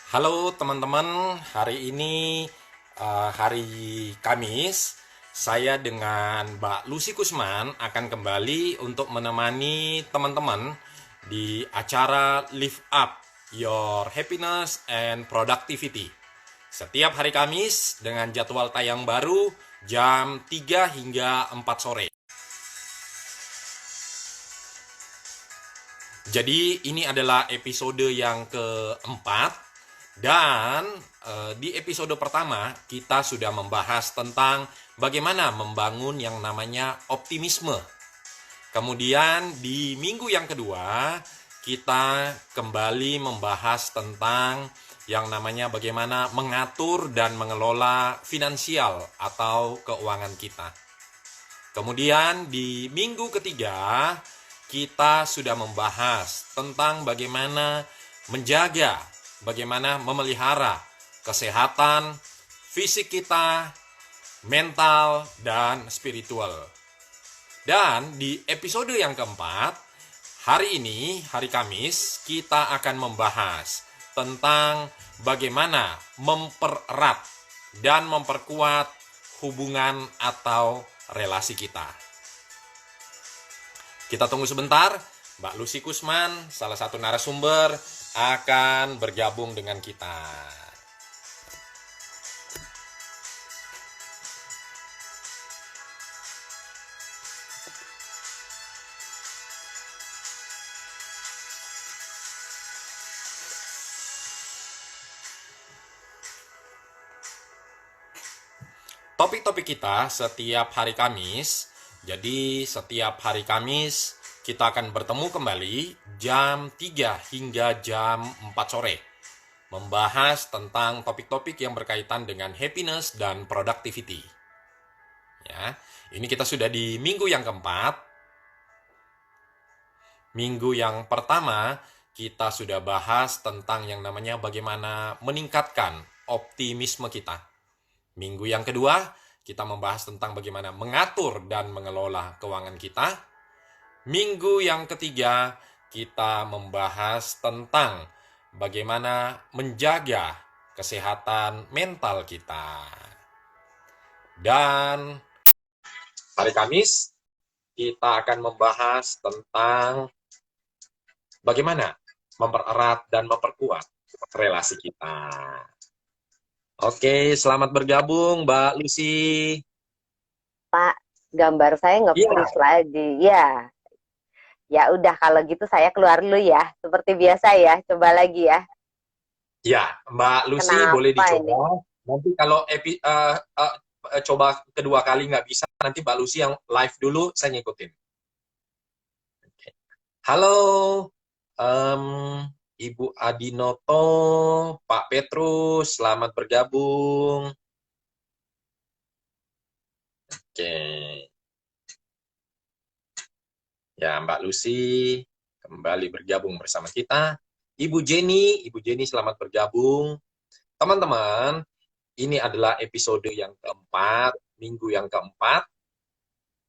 Halo teman-teman, hari ini hari Kamis. Saya dengan Mbak Lucy Kusman akan kembali untuk menemani teman-teman di acara Lift Up Your Happiness and Productivity. Setiap hari Kamis dengan jadwal tayang baru jam 3 hingga 4 sore. Jadi ini adalah episode yang keempat dan di episode pertama kita sudah membahas tentang bagaimana membangun yang namanya optimisme. Kemudian di minggu yang kedua kita kembali membahas tentang yang namanya bagaimana mengatur dan mengelola finansial atau keuangan kita. Kemudian di minggu ketiga kita sudah membahas tentang bagaimana menjaga, bagaimana memelihara kesehatan fisik kita, mental, dan spiritual. Dan di episode yang keempat, hari ini, hari Kamis, kita akan membahas tentang bagaimana mempererat dan memperkuat hubungan atau relasi kita. Kita tunggu sebentar, Mbak Lucy Kusman, salah satu narasumber, akan bergabung dengan kita. Topik-topik kita setiap hari Kamis, jadi setiap hari Kamis kita akan bertemu kembali jam 3 hingga jam 4 sore. Membahas tentang topik-topik yang berkaitan dengan happiness dan productivity. Ya, ini kita sudah di minggu yang keempat. Minggu yang pertama kita sudah bahas tentang yang namanya bagaimana meningkatkan optimisme kita. Minggu yang kedua, kita membahas tentang bagaimana mengatur dan mengelola keuangan kita. Minggu yang ketiga, kita membahas tentang bagaimana menjaga kesehatan mental kita. Dan hari Kamis, kita akan membahas tentang bagaimana mempererat dan memperkuat relasi kita. Oke, selamat bergabung Mbak Lucy. Pak, gambar saya Iya, nge-freeze lagi. Ya, ya udah kalau gitu saya keluar dulu ya. Seperti biasa ya, coba lagi ya. ya, Mbak Lucy boleh Kenapa ini? dicoba. Nanti kalau coba kedua kali nggak bisa, nanti Mbak Lucy yang live dulu, saya ngikutin. Halo, em, Ibu Adinoto, Pak Petrus, selamat bergabung. Oke, ya Mbak Lucy kembali bergabung bersama kita. Ibu Jenny selamat bergabung. Teman-teman, ini adalah episode yang keempat, minggu yang keempat.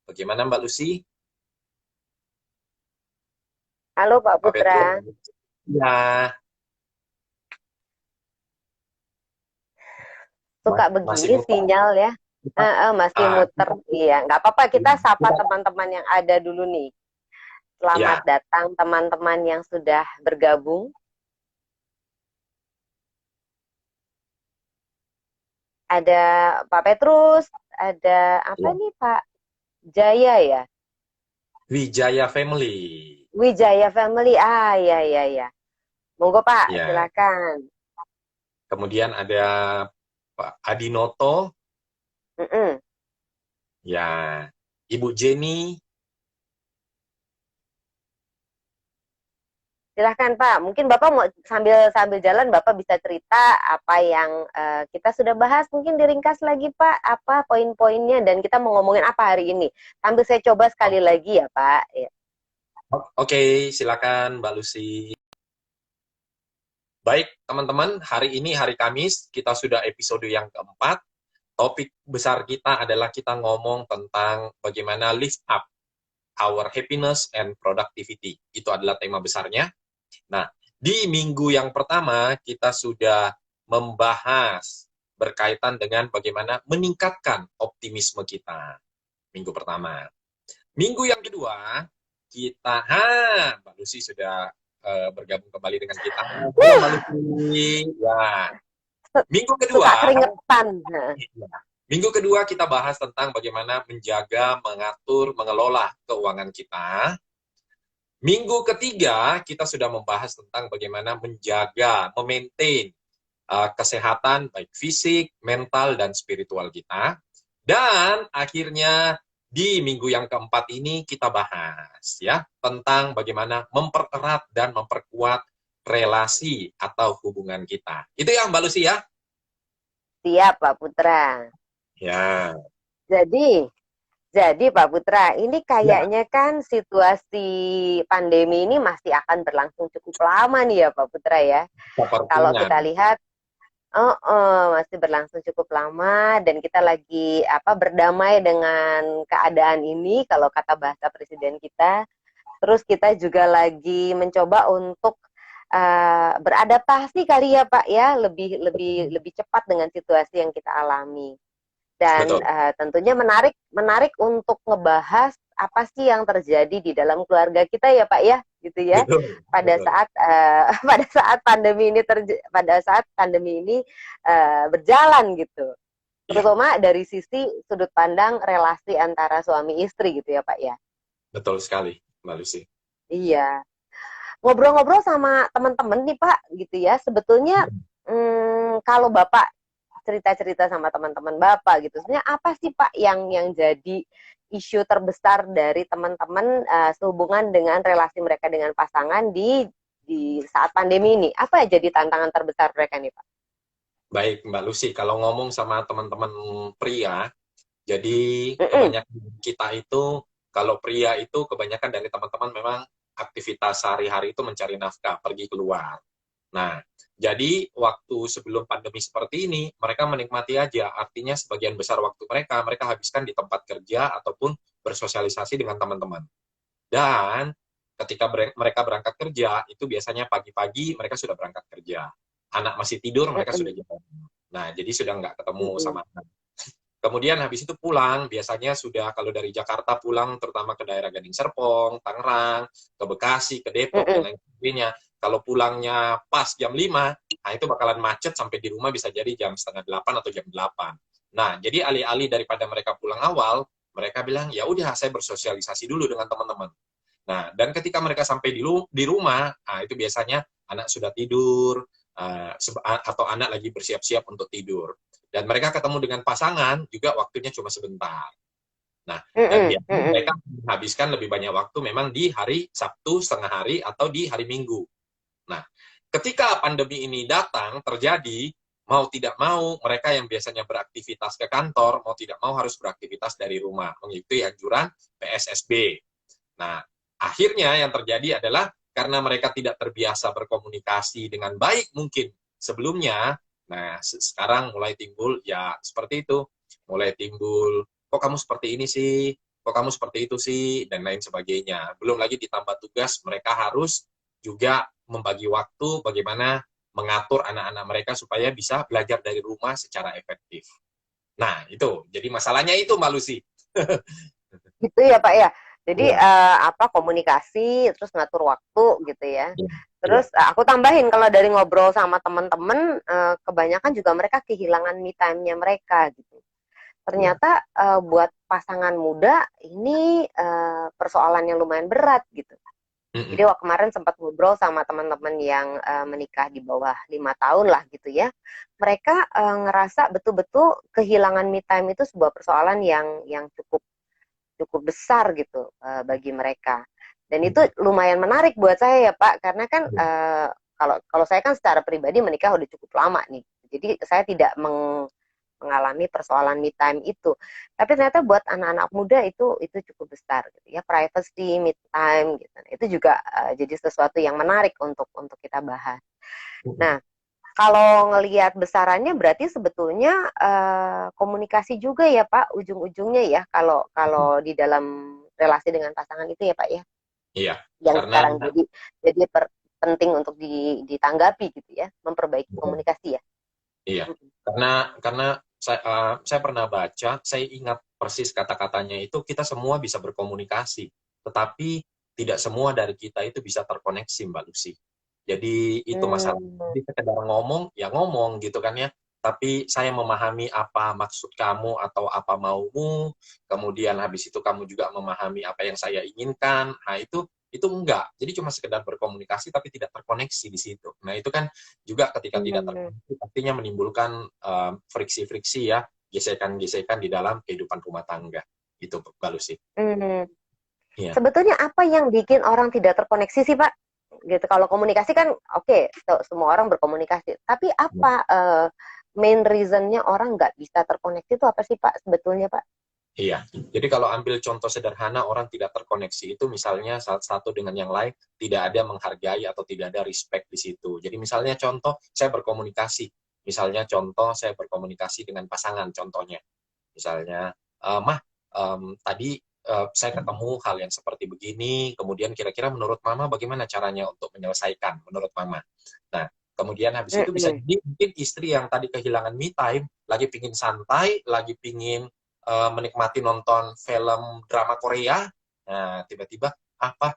Bagaimana Mbak Lucy? Halo Pak Pak Petrus? Putra, Ya, suka masih begini muter. sinyal ya. Masih Ah, muter. Iya, nggak apa-apa. Kita sapa kita- teman-teman yang ada dulu nih. Selamat ya, datang teman-teman yang sudah bergabung. Ada Pak Petrus, ada apa ya. nih Pak Jaya ya? Wijaya Family. Wijaya Family. Ah, ya, ya, ya. Monggo Pak, Ya, silakan. kemudian ada Pak Adinoto, Mm-mm. ya, Ibu Jenny, Silahkan Pak. Mungkin Bapak mau sambil sambil jalan Bapak bisa cerita apa yang kita sudah bahas. Mungkin diringkas lagi Pak, apa poin-poinnya dan kita mau ngomongin apa hari ini. Sambil saya coba sekali lagi ya Pak. Ya. oke, silakan Mbak Lucy. Baik, teman-teman, hari ini hari Kamis, kita sudah episode yang keempat. Topik besar kita adalah kita ngomong tentang bagaimana lift up our happiness and productivity. Itu adalah tema besarnya. Nah, Di minggu yang pertama, kita sudah membahas berkaitan dengan bagaimana meningkatkan optimisme kita. Minggu pertama. Minggu yang kedua, Mbak Lucy sudah bergabung kembali dengan kita. Halo Mbak Lucy. Ya, minggu Suka kedua, keringetan. Nah, minggu kedua kita bahas tentang bagaimana menjaga, mengatur, mengelola keuangan kita. Minggu ketiga, kita sudah membahas tentang bagaimana menjaga, memaintain kesehatan baik fisik, mental, dan spiritual kita. Dan akhirnya di minggu yang keempat ini kita bahas ya tentang bagaimana mempererat dan memperkuat relasi atau hubungan kita. Itu ya Mbak Lucy ya? siap Pak Putra. Ya. Jadi, Pak Putra, ini Ya, kayaknya kan situasi pandemi ini masih akan berlangsung cukup lama nih ya Pak Putra ya. Kalau sepertinya. kita lihat, masih berlangsung cukup lama dan kita lagi berdamai dengan keadaan ini kalau kata bahasa presiden kita. Terus kita juga lagi mencoba untuk beradaptasi kali ya Pak ya, lebih lebih lebih cepat dengan situasi yang kita alami. Dan Betul. tentunya menarik menarik untuk ngebahas apa sih yang terjadi di dalam keluarga kita ya Pak ya, gitu ya. Betul. Pada Betul. saat pada saat pandemi ini berjalan gitu. Ya, Terutama dari sisi sudut pandang relasi antara suami istri gitu ya Pak ya. betul sekali, Mbak Lucy. Iya. Ngobrol-ngobrol sama teman-teman nih Pak gitu ya. Sebetulnya kalau Bapak cerita-cerita sama teman-teman Bapak gitu. Sebenarnya apa sih Pak yang jadi isu terbesar dari teman-teman sehubungan dengan relasi mereka dengan pasangan di saat pandemi ini? Apa ya jadi tantangan terbesar mereka nih Pak? Baik, Mbak Lucy, kalau ngomong sama teman-teman pria, jadi Mm-mm, kebanyakan kita itu, kalau pria itu kebanyakan dari teman-teman memang aktivitas sehari-hari itu mencari nafkah, pergi keluar. Nah, jadi waktu sebelum pandemi seperti ini, mereka menikmati aja. Artinya sebagian besar waktu mereka habiskan di tempat kerja ataupun bersosialisasi dengan teman-teman. Dan ketika mereka berangkat kerja, itu biasanya pagi-pagi mereka sudah berangkat kerja. Anak masih tidur, mereka sudah mm-mm, jalan. Nah, jadi sudah nggak ketemu mm-mm, sama anak. Kemudian habis itu pulang, biasanya sudah kalau dari Jakarta pulang, terutama ke daerah Gading Serpong, Tangerang, ke Bekasi, ke Depok, dan mm-mm, lain sebagainya. Kalau pulangnya pas jam 5, nah itu bakalan macet sampai di rumah bisa jadi jam setengah 8 atau jam 8. Nah, jadi alih-alih daripada mereka pulang awal, mereka bilang, ya udah saya bersosialisasi dulu dengan teman-teman. Nah, dan ketika mereka sampai di rumah, nah itu biasanya anak sudah tidur, atau anak lagi bersiap-siap untuk tidur. Dan mereka ketemu dengan pasangan juga waktunya cuma sebentar. Nah, dan mm-mm, biasanya mereka mm-mm. menghabiskan lebih banyak waktu memang di hari Sabtu setengah hari atau di hari Minggu. Nah, ketika pandemi ini datang, terjadi, mau tidak mau, mereka yang biasanya beraktivitas ke kantor, mau tidak mau harus beraktivitas dari rumah, mengikuti anjuran PSSB. Nah, akhirnya yang terjadi adalah karena mereka tidak terbiasa berkomunikasi dengan baik mungkin sebelumnya, nah sekarang mulai timbul ya seperti itu, mulai timbul kok kamu seperti ini sih, kok kamu seperti itu sih, dan lain sebagainya. Belum lagi ditambah tugas mereka harus juga membagi waktu bagaimana mengatur anak-anak mereka supaya bisa belajar dari rumah secara efektif. Nah, itu. Jadi masalahnya itu, Mbak Lucy. Gitu ya Pak ya. Jadi Iya, komunikasi terus ngatur waktu gitu ya. iya, iya. Terus aku tambahin kalau dari ngobrol sama teman-teman kebanyakan juga mereka kehilangan me time-nya mereka gitu. Iya. Ternyata buat pasangan muda ini persoalan yang lumayan berat gitu. Jadi Mm-mm. waktu kemarin sempat ngobrol sama teman-teman yang menikah di bawah 5 tahun lah gitu ya. Mereka ngerasa betul-betul kehilangan me time itu sebuah persoalan yang cukup cukup besar gitu bagi mereka. Dan itu lumayan menarik buat saya ya Pak, karena kan kalau kalau saya kan secara pribadi menikah udah cukup lama nih. Jadi saya tidak mengalami persoalan me time itu. Tapi ternyata buat anak-anak muda itu cukup besar gitu ya, privacy, me time gitu. Itu juga jadi sesuatu yang menarik untuk kita bahas. Mm-mm. Nah, kalau ngelihat besarannya berarti sebetulnya komunikasi juga ya Pak ujung-ujungnya ya kalau kalau di dalam relasi dengan pasangan itu ya Pak ya Iya, yang karena sekarang jadi penting untuk ditanggapi gitu ya, memperbaiki Betul. komunikasi ya. Iya, karena saya pernah baca, saya ingat persis kata-katanya itu, kita semua bisa berkomunikasi, tetapi tidak semua dari kita itu bisa terkoneksi, Mbak Lucy. Jadi itu masalah. Hmm, Jadi sekedar ngomong, ya ngomong gitu kan ya. Tapi saya memahami apa maksud kamu atau apa maumu, kemudian habis itu kamu juga memahami apa yang saya inginkan. Nah, itu enggak. Jadi cuma sekedar berkomunikasi tapi tidak terkoneksi di situ. Nah, itu kan juga ketika tidak hmm, terkoneksi pastinya menimbulkan friksi-friksi ya, gesekan-gesekan di dalam kehidupan rumah tangga. Itu Mbak Lucy. hmm. Iya. Sebetulnya apa yang bikin orang tidak terkoneksi sih, Pak? Gitu. Kalau komunikasi kan oke, semua orang berkomunikasi. Tapi apa main reasonnya orang nggak bisa terkoneksi itu apa sih, Pak? Sebetulnya, Pak? Iya, jadi kalau ambil contoh sederhana orang tidak terkoneksi itu misalnya satu dengan yang lain tidak ada menghargai atau tidak ada respect di situ. Jadi misalnya contoh saya berkomunikasi, misalnya contoh saya berkomunikasi dengan pasangan contohnya. Misalnya, Mah, tadi saya ketemu hal yang seperti begini, kemudian kira-kira menurut Mama bagaimana caranya untuk menyelesaikan menurut Mama. Nah, kemudian habis itu bisa Mm-mm. jadi mungkin istri yang tadi kehilangan me time, lagi pingin santai, lagi pingin menikmati nonton film drama Korea, nah tiba-tiba apa,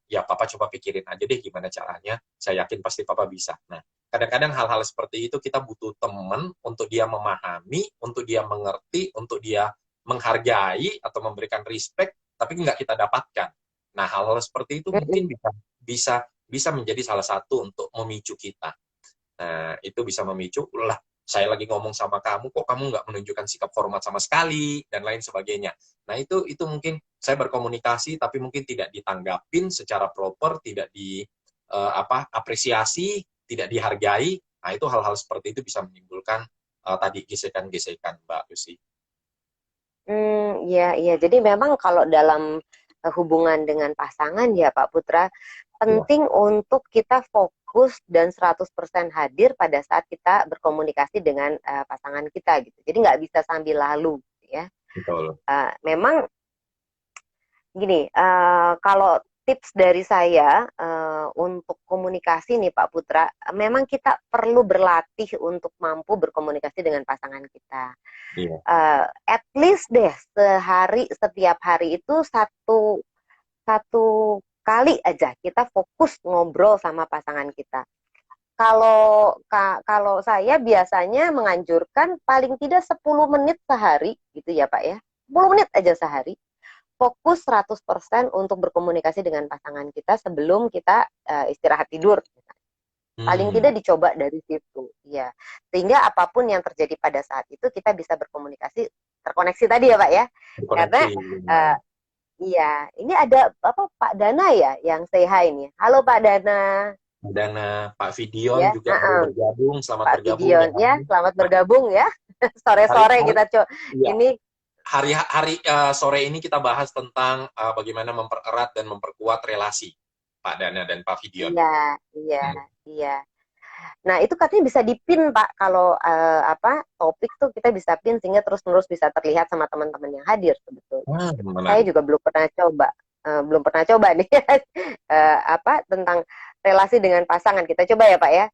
ya papa coba pikirin aja deh gimana caranya, saya yakin pasti papa bisa. Nah, kadang-kadang hal-hal seperti itu kita butuh teman untuk dia memahami, untuk dia mengerti, untuk dia menghargai atau memberikan respect, tapi nggak kita dapatkan. Nah, hal-hal seperti itu mungkin Mm-mm. bisa bisa bisa menjadi salah satu untuk memicu kita. Nah, itu bisa memicu, lah saya lagi ngomong sama kamu, kok kamu nggak menunjukkan sikap hormat sama sekali, dan lain sebagainya. Nah, itu mungkin saya berkomunikasi, tapi mungkin tidak ditanggapin secara proper, tidak apresiasi, tidak dihargai. Nah, itu hal-hal seperti itu bisa menimbulkan tadi gesekan-gesekan, Mbak Lucy. Iya, iya. Jadi memang kalau dalam hubungan dengan pasangan ya Pak Putra, Ya, penting untuk kita fokus dan 100% hadir pada saat kita berkomunikasi dengan pasangan kita gitu. Jadi nggak bisa sambil lalu gitu ya. betul. Memang gini, kalau tips dari saya untuk komunikasi nih Pak Putra, memang kita perlu berlatih untuk mampu berkomunikasi dengan pasangan kita. Iya. At least deh setiap hari itu satu satu kali aja kita fokus ngobrol sama pasangan kita. Kalau saya biasanya menganjurkan paling tidak 10 menit sehari gitu ya Pak ya. 10 menit aja sehari fokus 100% untuk berkomunikasi dengan pasangan kita sebelum kita istirahat tidur. Paling Hmm, tidak dicoba dari situ, ya. Sehingga apapun yang terjadi pada saat itu kita bisa berkomunikasi terkoneksi tadi ya Pak ya. Karena terkoneksi. uh, iya, ini ada apa Pak Dana ya yang say hi nih. Halo Pak Dana, Dan Pak Vidion ya. juga baru bergabung, selamat Pak bergabung ya. Vidion ya, selamat Nah, bergabung ya. hari, Sore-sore hari, kita ya, ini hari sore ini kita bahas tentang bagaimana mempererat dan memperkuat relasi Pak Dana dan Pak Vidion. iya, iya, Hmm. iya. Nah, itu katanya bisa dipin, Pak. Kalau topik tuh kita bisa pin sehingga terus-menerus bisa terlihat sama teman-teman yang hadir sebetulnya. Saya Menarik. juga belum pernah coba. Belum pernah coba nih tentang relasi dengan pasangan. Kita coba ya, Pak ya.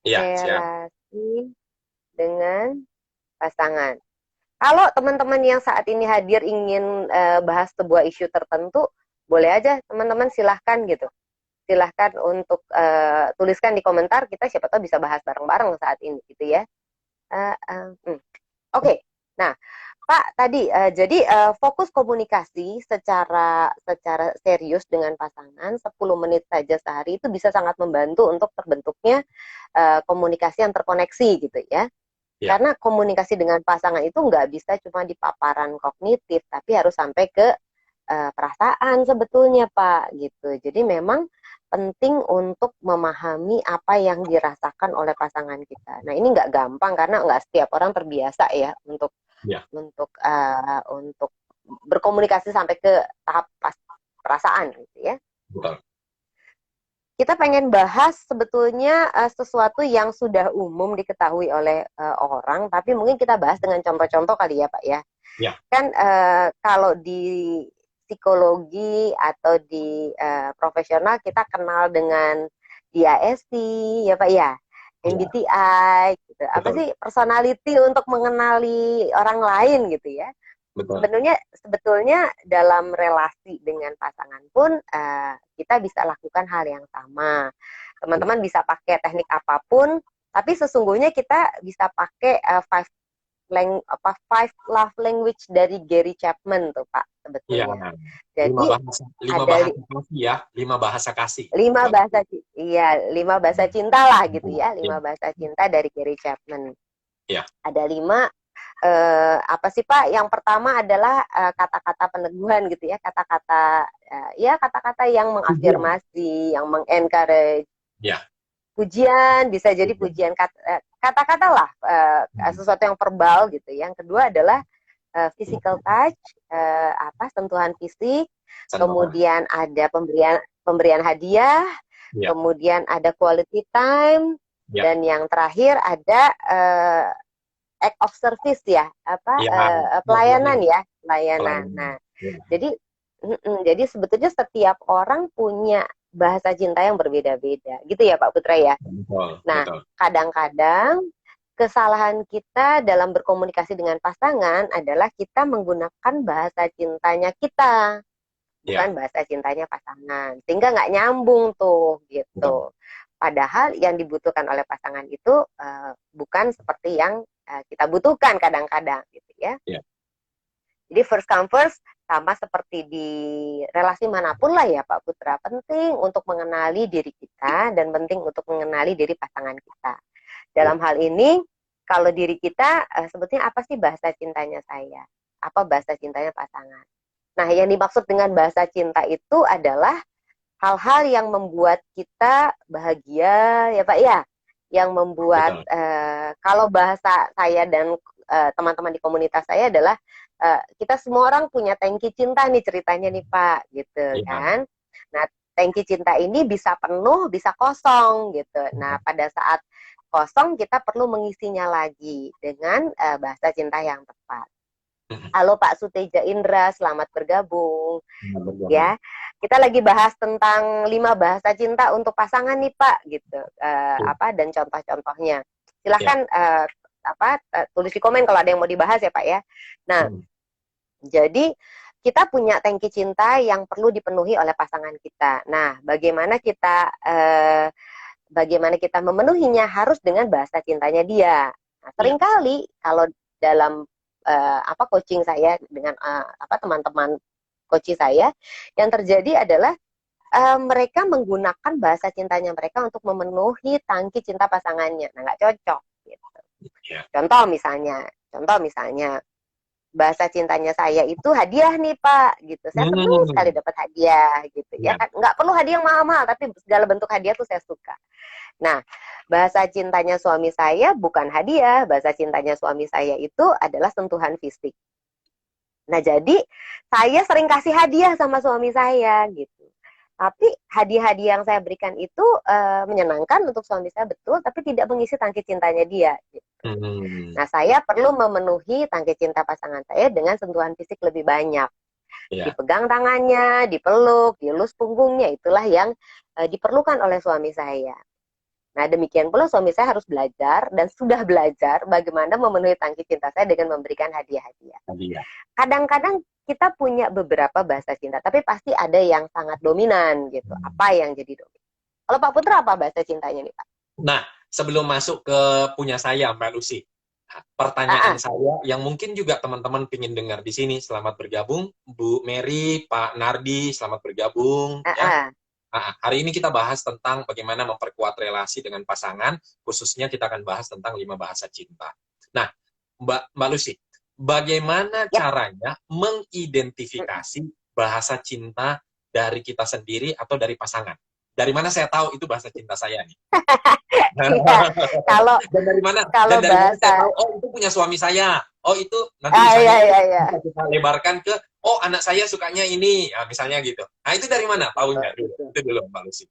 Iya, siap. Relasi dengan pasangan. Kalau teman-teman yang saat ini hadir ingin bahas sebuah isu tertentu, boleh aja teman-teman silahkan gitu. Silahkan untuk tuliskan di komentar, kita siapa tahu bisa bahas bareng-bareng saat ini gitu ya. Oke, nah Pak tadi jadi fokus komunikasi secara serius dengan pasangan 10 menit saja sehari itu bisa sangat membantu untuk terbentuknya komunikasi yang terkoneksi gitu ya. Ya, Karena komunikasi dengan pasangan itu nggak bisa cuma di paparan kognitif, tapi harus sampai ke perasaan sebetulnya Pak gitu. Jadi memang penting untuk memahami apa yang dirasakan oleh pasangan kita. Nah ini nggak gampang karena nggak setiap orang terbiasa ya ya, untuk berkomunikasi sampai ke tahap perasaan gitu ya. betul. Kita pengen bahas sebetulnya sesuatu yang sudah umum diketahui oleh orang, tapi mungkin kita bahas dengan contoh-contoh kali ya Pak ya. Ya, Kan kalau di psikologi atau di profesional kita kenal dengan DISC ya Pak ya, Ya, MBTI gitu. Apa betul, sih personality untuk mengenali orang lain gitu ya. betul. Sebetulnya dalam relasi dengan pasangan pun kita bisa lakukan hal yang sama. Ya, Teman-teman bisa pakai teknik apapun, tapi sesungguhnya kita bisa pakai five love language dari Gary Chapman tuh Pak iya. sebetulnya. Lima Jadi bahasa, lima ada bahasa kasih ya, 5 bahasa kasih. lima bahasa cinta lah gitu ya, Ya, 5 bahasa cinta dari Gary Chapman. ya. Ada 5. Apa sih Pak? Yang pertama adalah kata-kata peneguhan gitu ya, kata-kata yang Tujuan. mengafirmasi, yang mengencourage. Ya. Pujian bisa jadi Tujuan. pujian kata-kata lah, sesuatu yang verbal gitu. Yang kedua adalah physical touch, sentuhan fisik. Sentuhan. Kemudian ada pemberian hadiah, Ya, kemudian ada quality time, ya, dan yang terakhir ada act of service ya, ya. pelayanan ya, pelayanan. Pelayanan. Nah, Ya, jadi jadi sebetulnya setiap orang punya bahasa cinta yang berbeda-beda, gitu ya Pak Putra ya. betul, Nah, betul. kadang-kadang kesalahan kita dalam berkomunikasi dengan pasangan adalah kita menggunakan bahasa cintanya kita, bukan Ya, bahasa cintanya pasangan, sehingga nggak nyambung tuh betul. gitu. Padahal yang dibutuhkan oleh pasangan itu bukan seperti yang kita butuhkan kadang-kadang gitu ya. Ya, Jadi first come first, sama seperti di relasi manapun lah ya Pak Putra, penting untuk mengenali diri kita dan penting untuk mengenali diri pasangan kita. ya. Dalam hal ini, kalau diri kita sebetulnya apa sih bahasa cintanya saya? Apa bahasa cintanya pasangan? Nah, yang dimaksud dengan bahasa cinta itu adalah hal-hal yang membuat kita bahagia ya Pak ya, yang membuat Betul. kalau bahasa saya dan teman-teman di komunitas saya adalah kita semua orang punya tangki cinta nih ceritanya nih Pak gitu Ya. kan. Nah, tangki cinta ini bisa penuh, bisa kosong gitu. Nah, pada saat kosong kita perlu mengisinya lagi dengan bahasa cinta yang tepat. Halo Pak Suteja Indra, selamat bergabung. Bergabung. Ya, kita lagi bahas tentang 5 bahasa cinta untuk pasangan nih Pak, gitu. Ya, Dan contoh-contohnya. ya. Silahkan tulis di komen kalau ada yang mau dibahas ya Pak ya. Nah, jadi kita punya tangki cinta yang perlu dipenuhi oleh pasangan kita. Nah, bagaimana kita memenuhinya harus dengan bahasa cintanya dia. Nah, Ya. seringkali kalau dalam coaching saya dengan teman-teman coach saya, yang terjadi adalah mereka menggunakan bahasa cintanya mereka untuk memenuhi tangki cinta pasangannya. Nah, nggak cocok. Gitu. Ya. Contoh misalnya, bahasa cintanya saya itu hadiah nih Pak, gitu. Saya senang sekali dapat hadiah, gitu ya Ya. kan. Nggak perlu hadiah yang mahal-mahal, tapi segala bentuk hadiah tuh saya suka. Nah, bahasa cintanya suami saya bukan hadiah, bahasa cintanya suami saya itu adalah sentuhan fisik. Nah, jadi saya sering kasih hadiah sama suami saya gitu. Tapi hadiah-hadiah yang saya berikan itu menyenangkan untuk suami saya betul, tapi tidak mengisi tangki cintanya dia. Gitu. Nah, saya perlu memenuhi tangki cinta pasangan saya dengan sentuhan fisik lebih banyak. Ya. Dipegang tangannya, dipeluk, dielus punggungnya, itulah yang diperlukan oleh suami saya. Nah, demikian pula suami saya harus belajar dan sudah belajar bagaimana memenuhi tangki cinta saya dengan memberikan hadiah-hadiah. Hadiah. Kadang-kadang kita punya beberapa bahasa cinta, tapi pasti ada yang sangat dominan gitu. Apa yang jadi dominan? Kalau Pak Putra apa bahasa cintanya nih Pak? Nah, sebelum masuk ke punya saya, Mbak Lucy, pertanyaan saya yang mungkin juga teman-teman pingin dengar di sini. Selamat bergabung, Bu Mary, Pak Nardi, selamat bergabung. Ya. Hari ini kita bahas tentang bagaimana memperkuat relasi dengan pasangan, khususnya kita akan bahas tentang 5 bahasa cinta. Nah, Mbak Lucy, bagaimana caranya mengidentifikasi bahasa cinta dari kita sendiri atau dari pasangan? Dari mana saya tahu itu bahasa cinta saya nih? Dan dari mana saya tahu, oh itu punya suami saya, oh itu nanti bisa kita lebarkan ke, oh anak saya sukanya ini, misalnya gitu. Nah itu dari mana tahunya? Itu dulu Mbak Lucy.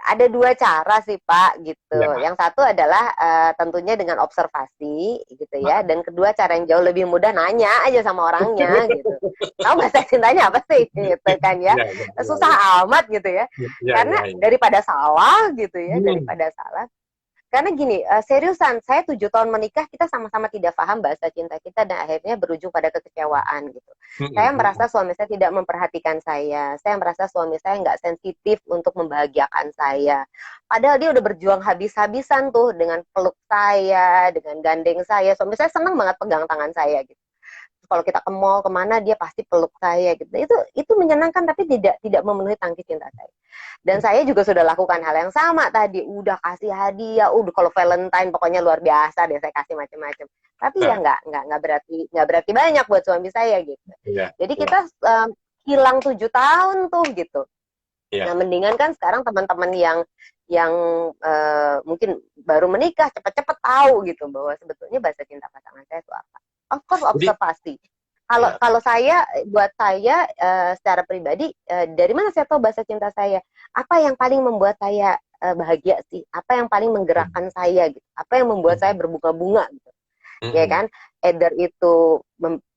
ada dua cara sih Pak gitu. Ya. Yang satu adalah tentunya dengan observasi gitu ya. Ah. Dan kedua cara yang jauh lebih mudah nanya aja sama orangnya gitu. Kamu bahasa cintanya apa sih gitu kan ya. Ya, ya, ya, ya. Susah amat gitu ya. Ya, Karena ya, ya. daripada salah gitu ya, Hmm. daripada salah. Karena gini, seriusan, saya 7 tahun menikah, kita sama-sama tidak paham bahasa cinta kita dan akhirnya berujung pada kekecewaan gitu. Hmm, Saya hmm, merasa suami saya tidak memperhatikan saya merasa suami saya nggak sensitif untuk membahagiakan saya. Padahal dia udah berjuang habis-habisan tuh dengan peluk saya, dengan gandeng saya. Suami saya senang banget pegang tangan saya gitu. Kalau kita ke mall kemana dia pasti peluk saya gitu. Itu menyenangkan tapi tidak memenuhi tangki cinta saya. Dan saya juga sudah lakukan hal yang sama tadi, udah kasih hadiah, udah kalau Valentine pokoknya luar biasa deh saya kasih macam-macam. Tapi ya hmm. nggak berarti banyak buat suami saya gitu. Ya, Jadi ya, kita hilang 7 tahun tuh gitu. Nah ya. mendingan kan sekarang teman-teman yang mungkin baru menikah cepet-cepet tahu gitu bahwa sebetulnya bahasa cinta pasangan saya itu apa. Of course Jadi, observasi. Kalau ya. kalau saya buat saya secara pribadi dari mana saya tahu bahasa cinta saya? Apa yang paling membuat saya bahagia sih? Apa yang paling Hmm, menggerakkan saya gitu? Apa yang membuat saya hmm, berbunga-bunga gitu? Ya hmm, kan? Either itu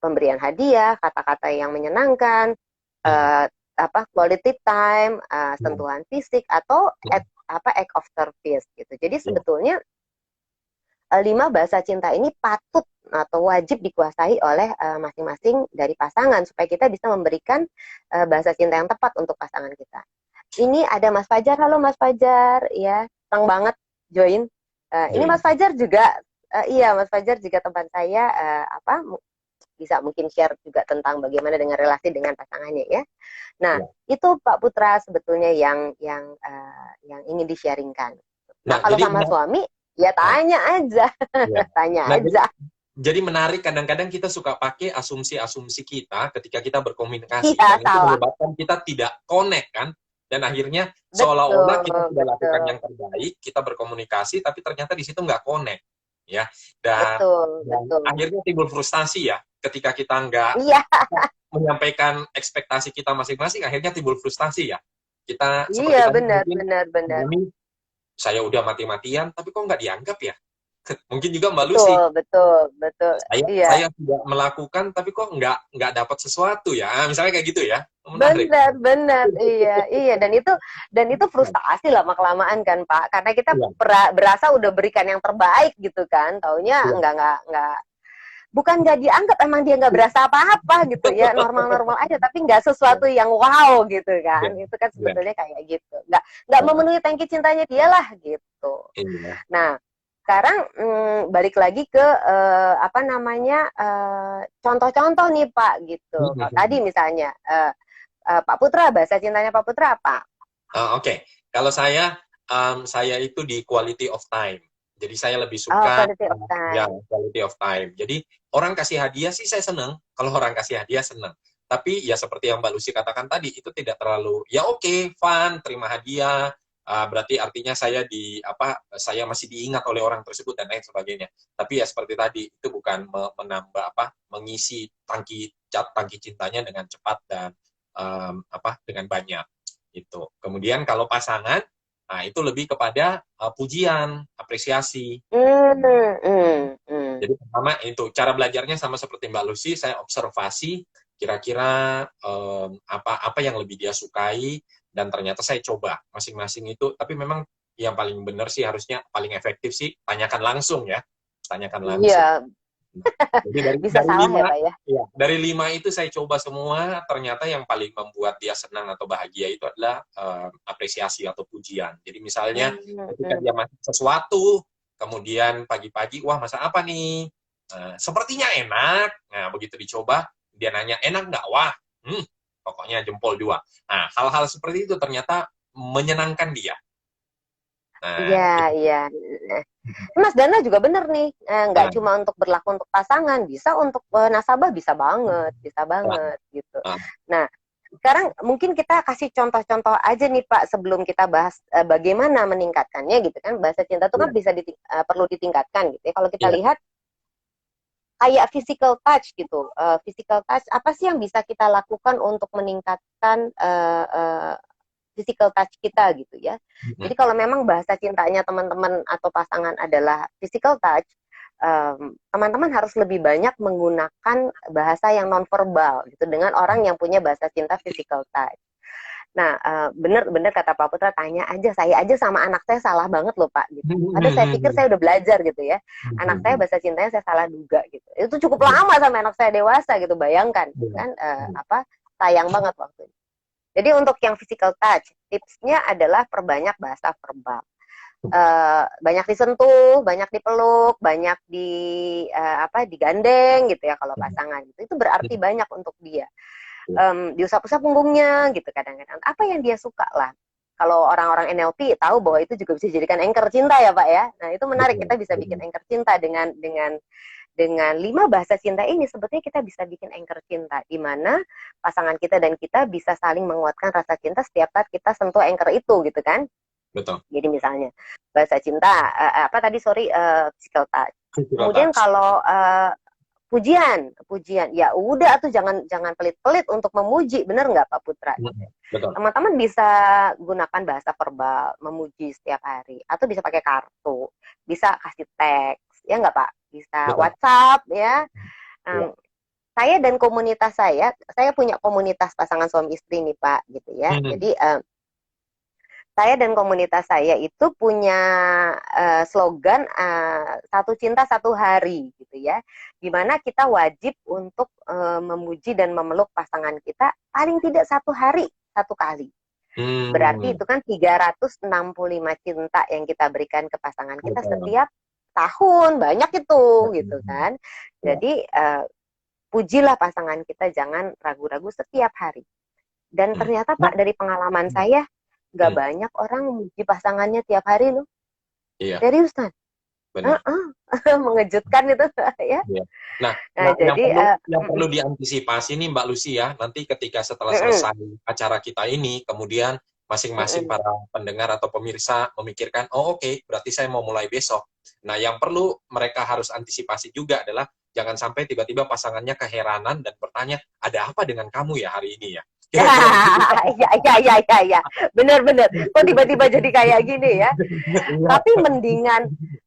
pemberian hadiah, kata-kata yang menyenangkan, hmm, uh, quality time, hmm, sentuhan fisik atau hmm. act of service gitu. Jadi Ya. sebetulnya 5 bahasa cinta ini patut atau wajib dikuasai oleh masing-masing dari pasangan supaya kita bisa memberikan bahasa cinta yang tepat untuk pasangan kita. Ini ada Mas Fajar, halo Mas Fajar, ya, senang banget join. Ini Ya. Mas Fajar juga, iya Mas Fajar juga teman saya, bisa mungkin share juga tentang bagaimana dengan relasi dengan pasangannya ya. Nah Ya. itu Pak Putra sebetulnya yang ingin di-sharingkan. Nah Nah, kalau jadi sama suami ya nah, tanya aja, ya. tanya Nah, aja. jadi menarik kadang-kadang kita suka pakai asumsi-asumsi kita ketika kita berkomunikasi Iya dan itu salah, menyebabkan kita tidak connect kan, dan akhirnya seolah-olah betul kita sudah lakukan betul yang terbaik, kita berkomunikasi tapi ternyata di situ nggak connect ya, dan, betul dan betul. akhirnya timbul frustasi ya ketika kita nggak Iya menyampaikan ekspektasi kita masing-masing, akhirnya timbul frustasi ya, kita iya seperti tadi benar mungkin benar benar. ini saya udah mati-matian tapi kok nggak dianggap ya. Mungkin juga Mbak Lucy, Betul betul betul. Iya. saya tidak melakukan tapi kok nggak dapat sesuatu ya. Misalnya kayak gitu ya, menarik. Benar, benar, iya, iya, dan itu frustasi lama kelamaan kan Pak, karena kita Iya, berasa udah berikan yang terbaik gitu kan, taunya iya. nggak, bukan nggak dianggap, emang dia nggak berasa apa-apa gitu ya, normal-normal aja, tapi nggak Iya, sesuatu yang wow gitu iya, kan, itu kan iya. sebetulnya kayak gitu, nggak Heeh, memenuhi tangki cintanya dia lah gitu. iya. Nah, sekarang balik lagi ke apa namanya contoh-contoh nih Pak gitu. Kalau tadi misalnya Pak Putra, bahasa cintanya Pak Putra apa? Oke. Kalau saya itu di quality of time. Jadi saya lebih Oh, suka quality of ya time. quality of time. Jadi orang kasih hadiah sih saya seneng. Kalau orang kasih hadiah seneng. Tapi ya seperti yang Mbak Lucy katakan tadi, itu tidak terlalu ya oke, fun, terima hadiah. Berarti artinya saya masih diingat oleh orang tersebut dan lain sebagainya. Tapi ya seperti tadi, itu bukan menambah mengisi tangki cintanya dengan cepat dan dengan banyak itu. Kemudian kalau pasangan, nah itu lebih kepada pujian, apresiasi. Hmm. Jadi pertama itu cara belajarnya sama seperti Mbak Lucy, saya observasi kira-kira apa apa yang lebih dia sukai dan ternyata saya coba masing-masing itu. Tapi memang yang paling benar sih harusnya paling efektif sih tanyakan langsung ya, tanyakan langsung. Iya, Jadi dari bisa dari salah ya lima, Pak ya. ya, dari 5 itu saya coba semua. Ternyata yang paling membuat dia senang atau bahagia itu adalah apresiasi atau pujian. Jadi misalnya ketika Hmm. dia masak sesuatu, kemudian pagi-pagi, wah masak apa nih? Sepertinya enak. Nah begitu dicoba, dia nanya enak nggak? Wah, pokoknya jempol 2. Nah hal-hal seperti itu ternyata menyenangkan dia. Iya, Nah, itu. iya. Mas Dana juga bener nih, nggak Nah, cuma untuk berlaku untuk pasangan, bisa untuk nasabah bisa nah, banget gitu. nah, Nah, sekarang mungkin kita kasih contoh-contoh aja nih Pak sebelum kita bahas bagaimana meningkatkannya gitu kan. Bahasa cinta itu kan ya, bisa perlu ditingkatkan gitu ya. Kalau kita ya. lihat kayak physical touch gitu. Physical touch apa sih yang bisa kita lakukan untuk meningkatkan physical touch kita gitu ya. Mhm. Jadi kalau memang bahasa cintanya teman-teman atau pasangan adalah physical touch, teman-teman harus lebih banyak menggunakan bahasa yang nonverbal gitu dengan orang yang punya bahasa cinta physical touch. Nah, bener kata Pak Putra, tanya aja, saya aja sama anak saya salah banget loh Pak gitu. Padahal saya pikir saya udah belajar gitu ya. Anak saya bahasa cintanya saya salah duga gitu. Itu cukup lama sampai anak saya dewasa gitu, bayangkan kan sayang banget waktu itu. Jadi untuk yang physical touch, tipsnya adalah perbanyak bahasa verbal. Banyak disentuh, banyak dipeluk, banyak digandeng gitu ya kalau pasangan gitu. Itu berarti banyak untuk dia. Diusap-usap punggungnya gitu kadang-kadang. Apa yang dia suka lah. Kalau orang-orang NLP tahu bahwa itu juga bisa dijadikan anchor cinta ya Pak ya. Nah itu menarik, kita bisa bikin anchor cinta dengan 5 bahasa cinta ini. Sebetulnya kita bisa bikin anchor cinta di mana pasangan kita dan kita bisa saling menguatkan rasa cinta setiap saat kita sentuh anchor itu gitu kan. Betul. Jadi misalnya bahasa cinta physical touch. Kemudian kalau pujian ya udah tuh jangan pelit-pelit untuk memuji, bener nggak Pak Putra? Betul. Teman-teman bisa gunakan bahasa verbal memuji setiap hari, atau bisa pakai kartu, bisa kasih teks ya nggak Pak, bisa Betul. WhatsApp ya. Saya dan komunitas saya punya komunitas pasangan suami istri nih Pak gitu ya. Jadi saya dan komunitas saya itu punya slogan satu cinta satu hari gitu ya, dimana kita wajib untuk memuji dan memeluk pasangan kita paling tidak satu hari satu kali. Berarti itu kan 365 cinta yang kita berikan ke pasangan kita setiap tahun, banyak itu gitu kan. Jadi pujilah pasangan kita, jangan ragu-ragu setiap hari. Dan ternyata Pak, dari pengalaman saya nggak banyak orang memuji pasangannya tiap hari loh. Iya. Seriusan. Mengejutkan itu ya. Iya. Nah jadi yang perlu diantisipasi nih Mbak Lucy ya, nanti ketika setelah selesai acara kita ini, kemudian masing-masing para pendengar atau pemirsa memikirkan, oh oke, berarti saya mau mulai besok. Nah yang perlu mereka harus antisipasi juga adalah jangan sampai tiba-tiba pasangannya keheranan dan bertanya, ada apa dengan kamu ya hari ini ya? Ya, bener. Kok tiba-tiba jadi kayak gini ya? Tapi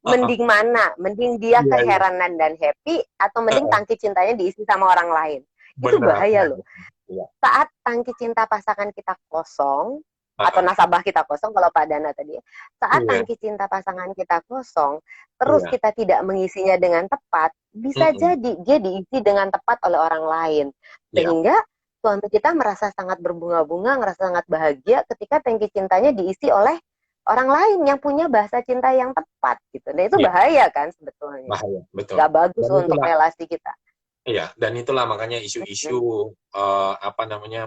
mending mana? Mending dia keheranan dan happy, atau mending tangki cintanya diisi sama orang lain? Itu bahaya loh. Saat tangki cinta pasangan kita kosong, atau nasabah kita kosong kalau Pak Dana tadi, saat tangki cinta pasangan kita kosong, terus kita tidak mengisinya dengan tepat, bisa jadi dia diisi dengan tepat oleh orang lain, sehingga suami kita merasa sangat berbunga-bunga, merasa sangat bahagia ketika tangki cintanya diisi oleh orang lain yang punya bahasa cinta yang tepat gitu. Nah itu bahaya kan sebetulnya. Bahaya, betul. Gak bagus untuk relasi kita. Iya, dan itulah makanya isu-isu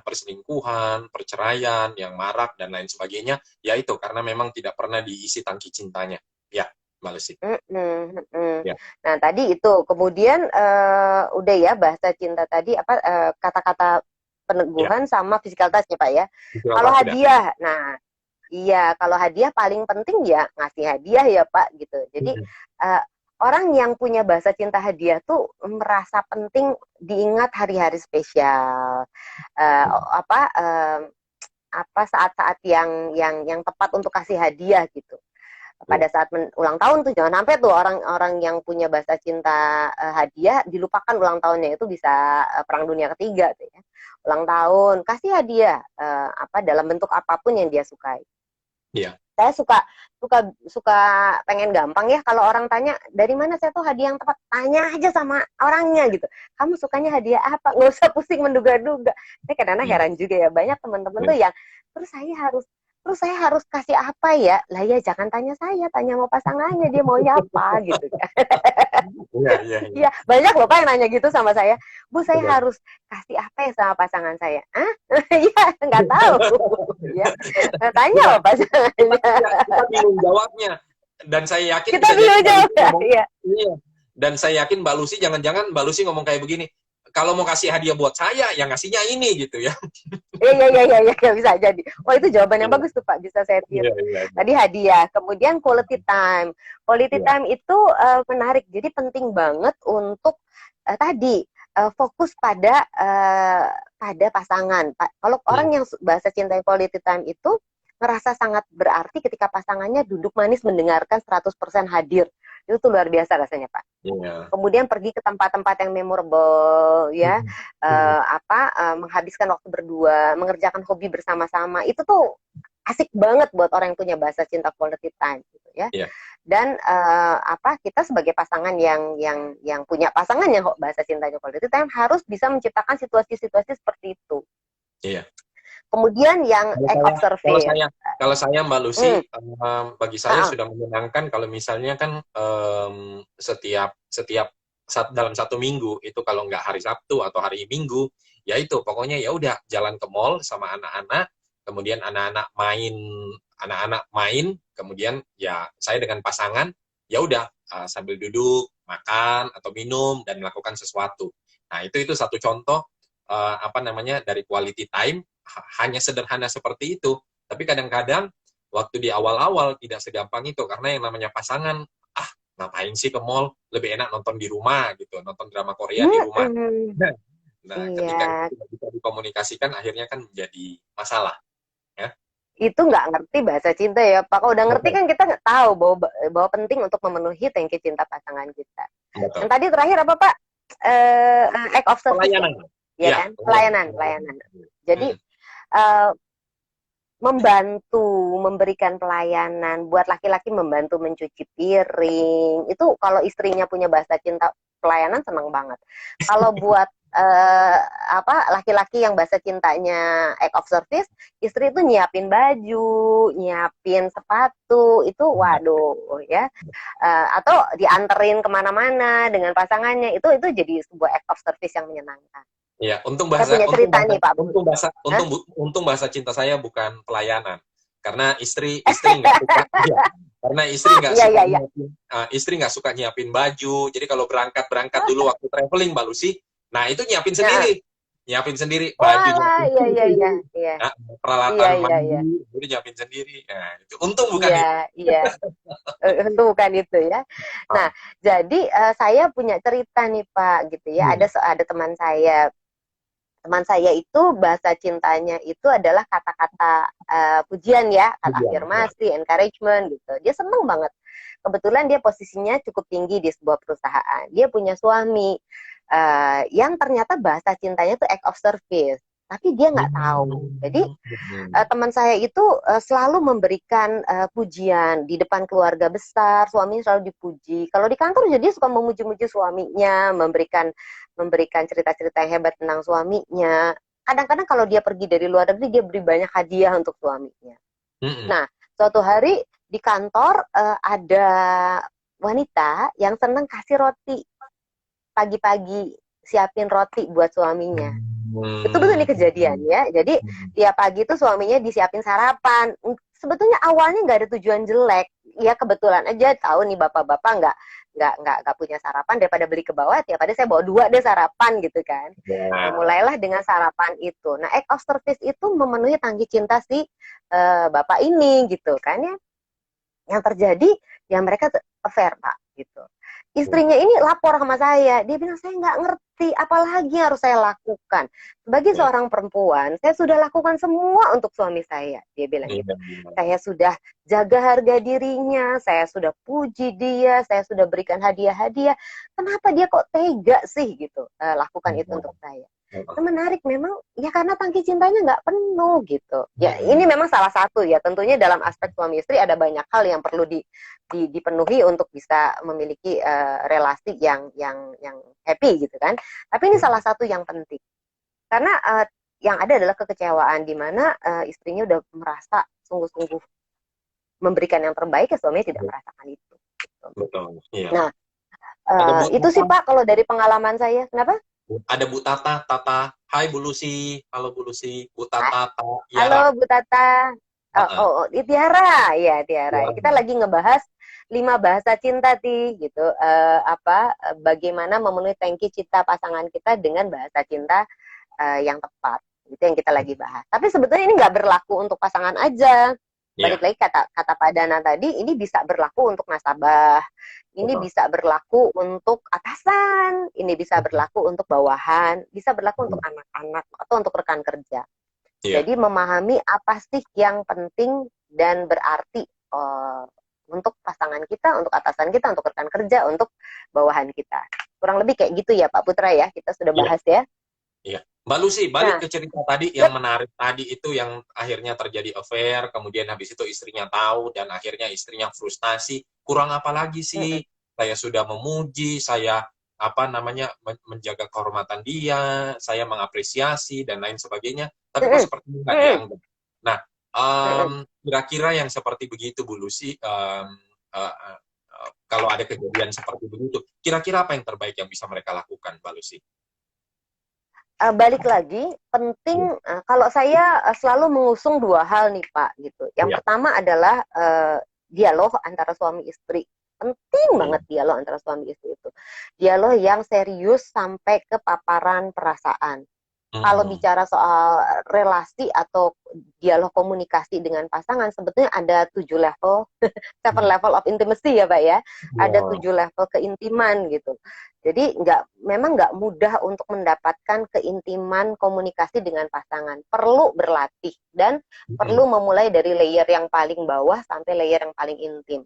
perselingkuhan, perceraian yang marak dan lain sebagainya, ya itu karena memang tidak pernah diisi tangki cintanya. Ya, Mbak Lucy. Ya. Nah tadi itu, kemudian udah ya bahasa cinta tadi kata-kata peneguhan sama physical touch ya Pak ya. Kalau hadiah, nah iya kalau hadiah paling penting ya ngasih hadiah ya Pak gitu. Jadi orang yang punya bahasa cinta hadiah tuh merasa penting diingat hari-hari spesial, saat-saat yang tepat untuk kasih hadiah gitu. Pada saat ulang tahun tuh jangan sampai tuh orang-orang yang punya bahasa cinta hadiah dilupakan ulang tahunnya, itu bisa Perang Dunia Ketiga tuh ya. Ulang tahun kasih hadiah dalam bentuk apapun yang dia sukai. Iya. Saya suka pengen gampang ya, kalau orang tanya dari mana saya tuh hadiah yang tepat, tanya aja sama orangnya gitu. Kamu sukanya hadiah apa? Nggak usah pusing menduga-duga. Saya kadang-kadang heran juga ya, banyak teman-teman tuh yang terus saya harus kasih apa ya? Lah ya jangan tanya saya, tanya mau pasangannya, dia maunya apa gitu kan. Iya, banyak loh Pak yang nanya gitu sama saya. Bu, saya harus kasih apa ya sama pasangan saya? Iya, nggak tahu. Ya, tanya loh pasangannya. Kita bingung jawabnya. Dan saya yakin kita bingung jawabnya. Iya. Dan saya yakin Mbak Lucy, jangan-jangan Mbak Lucy ngomong kayak begini, kalau mau kasih hadiah buat saya, yang ngasihnya ini gitu ya. Iya, bisa jadi. Oh itu jawaban yang bagus tuh Pak, bisa saya tiru. Tadi hadiah, kemudian quality time. Quality time itu menarik, jadi penting banget untuk tadi fokus pada pasangan. Kalau orang yang bahasa cinta quality time itu ngerasa sangat berarti ketika pasangannya duduk manis mendengarkan 100% hadir. Itu tuh luar biasa rasanya, Pak. Iya. Kemudian pergi ke tempat-tempat yang memorable, ya, menghabiskan waktu berdua, mengerjakan hobi bersama-sama. Itu tuh asik banget buat orang yang punya bahasa cinta quality time, gitu ya. Iya. Dan kita sebagai pasangan yang punya pasangan yang bahasa cintanya quality time harus bisa menciptakan situasi-situasi seperti itu. Iya. Kemudian yang act of service. Kalau saya Mbak Lucy, bagi saya sudah menyenangkan kalau misalnya kan setiap dalam satu minggu itu kalau nggak hari Sabtu atau hari Minggu, ya itu pokoknya ya udah jalan ke mall sama anak-anak, kemudian anak-anak main, kemudian ya saya dengan pasangan, ya udah sambil duduk makan atau minum dan melakukan sesuatu. Nah itu satu contoh dari quality time. Hanya sederhana seperti itu, tapi kadang-kadang waktu di awal-awal tidak segampang itu, karena yang namanya pasangan, ngapain sih ke mall, lebih enak nonton di rumah gitu, nonton drama Korea di rumah. Nah, ketika tidak bisa dikomunikasikan, akhirnya kan menjadi masalah. Ya. Itu nggak ngerti bahasa cinta ya Pak. Kalau udah ngerti kan kita nggak tahu bahwa penting untuk memenuhi tangki cinta pasangan kita. Betul. Yang tadi terakhir apa Pak? Act of service. Pelayanan. Ya kan? Pelayanan. Jadi memberikan pelayanan buat laki-laki, membantu mencuci piring itu kalau istrinya punya bahasa cinta pelayanan senang banget. Kalau buat laki-laki yang bahasa cintanya act of service, istri itu nyiapin baju, nyiapin sepatu, itu waduh ya, atau dianterin kemana-mana dengan pasangannya, itu jadi sebuah act of service yang menyenangkan. Iya, untung bahasa cinta saya bukan pelayanan, karena istri nggak suka, karena istri nggak suka nyiapin baju. Jadi kalau berangkat dulu waktu traveling Mbak Lucy, nah itu nyiapin sendiri baju, iya. Peralatan mandi, jadi nyiapin sendiri. Nah, itu untung bukan itu. Iya. Untung bukan itu ya. Nah, jadi saya punya cerita nih Pak, gitu ya. Ada teman saya itu bahasa cintanya itu adalah kata-kata pujian ya, kata afirmasi, encouragement gitu. Dia seneng banget. Kebetulan dia posisinya cukup tinggi di sebuah perusahaan. Dia punya suami yang ternyata bahasa cintanya itu act of service, tapi dia nggak tahu. Jadi teman saya itu selalu memberikan pujian di depan keluarga besar, suaminya selalu dipuji. Kalau di kantor jadi suka memuji-muji suaminya, memberikan cerita-cerita yang hebat tentang suaminya. Kadang-kadang kalau dia pergi dari luar negeri, dia beri banyak hadiah untuk suaminya. Nah, suatu hari di kantor ada wanita yang senang kasih roti pagi-pagi, siapin roti buat suaminya. Itu betul nih kejadian ya. Jadi tiap pagi tuh suaminya disiapin sarapan. Sebetulnya awalnya nggak ada tujuan jelek. Ya kebetulan aja tahu nih bapak-bapak nggak punya sarapan, daripada beli ke bawah, tiap hari saya bawa 2 deh sarapan gitu kan. Nah, mulailah dengan sarapan itu. Nah, act of service itu memenuhi tangki cinta si bapak ini gitu kan ya. Yang terjadi ya mereka affair Pak gitu. Istrinya ini lapor sama saya, dia bilang saya nggak ngerti apalagi yang harus saya lakukan. Sebagai seorang perempuan, saya sudah lakukan semua untuk suami saya, dia bilang gitu. Saya sudah jaga harga dirinya, saya sudah puji dia, saya sudah berikan hadiah-hadiah. Kenapa dia kok tega sih gitu lakukan itu untuk saya? Itu menarik memang ya, karena tangki cintanya nggak penuh gitu. Ya ini memang salah satu ya, tentunya dalam aspek suami istri ada banyak hal yang perlu dipenuhi untuk bisa memiliki relasi yang happy gitu kan. Tapi ini salah satu yang penting. Karena yang ada adalah kekecewaan di mana istrinya udah merasa sungguh-sungguh memberikan yang terbaik, ya suaminya tidak merasakan itu. Gitu. Betul. Iya. Nah, itu sih Pak kalau dari pengalaman saya. Kenapa? Ada Bu Tata. Hai Bu Lucy. Halo Bu Lucy. Bu Tata. Halo Bu Tata. Tiara. Ya, Tiara. Kita lagi ngebahas 5 bahasa cinta gitu. Bagaimana memenuhi tangki cinta pasangan kita dengan bahasa cinta yang tepat. Itu yang kita lagi bahas. Tapi sebetulnya ini nggak berlaku untuk pasangan aja. Balik lagi kata Pak Dana tadi, ini bisa berlaku untuk nasabah, Ini Betul. bisa berlaku untuk atasan, ini bisa berlaku untuk bawahan, bisa berlaku untuk anak-anak atau untuk rekan kerja. Iya. Jadi memahami apa sih yang penting dan berarti untuk pasangan kita, untuk atasan kita, untuk rekan kerja, untuk bawahan kita. Kurang lebih kayak gitu ya Pak Putra ya, kita sudah Iya. bahas ya. Iya. Mbak Lucy, balik Nah, ke cerita tadi yang yep. menarik tadi itu yang akhirnya terjadi affair, kemudian habis itu istrinya tahu dan akhirnya istrinya frustasi. Kurang apa lagi sih? Saya sudah memuji, saya apa namanya menjaga kehormatan dia, saya mengapresiasi dan lain sebagainya. Tapi kok seperti nggak dianggap. Nah, kira-kira yang seperti begitu Bu Lucy, uh, kalau ada kejadian seperti begitu, kira-kira apa yang terbaik yang bisa mereka lakukan, Mbak Lucy? Balik lagi, penting kalau saya selalu mengusung dua hal nih Pak gitu. Yang Iya. pertama adalah dialog antara suami istri. Penting banget dialog antara suami istri itu. Dialog yang serius sampai ke paparan perasaan. Kalau bicara soal relasi atau dialog komunikasi dengan pasangan, sebetulnya ada 7 level, 7 level of intimacy ya Pak ya. Ada 7 level keintiman gitu. Jadi memang nggak mudah untuk mendapatkan keintiman komunikasi dengan pasangan. Perlu berlatih dan perlu memulai dari layer yang paling bawah sampai layer yang paling intim.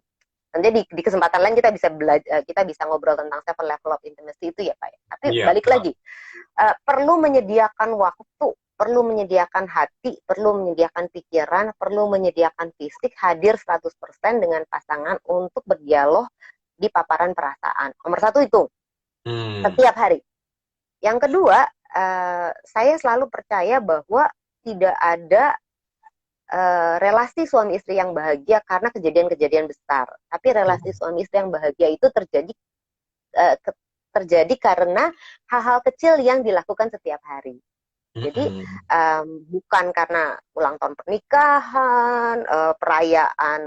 Nanti di kesempatan lain kita bisa kita bisa ngobrol tentang 7 level of intimacy itu ya Pak. Tapi Iya. balik lagi, perlu menyediakan waktu, perlu menyediakan hati, perlu menyediakan pikiran, perlu menyediakan fisik, hadir 100% dengan pasangan untuk berdialog di paparan perasaan. Nomor 1 itu, setiap hari. Yang kedua, saya selalu percaya bahwa tidak ada relasi suami istri yang bahagia karena kejadian-kejadian besar. Tapi relasi suami istri yang bahagia itu terjadi karena hal-hal kecil yang dilakukan setiap hari. Jadi bukan karena ulang tahun pernikahan, perayaan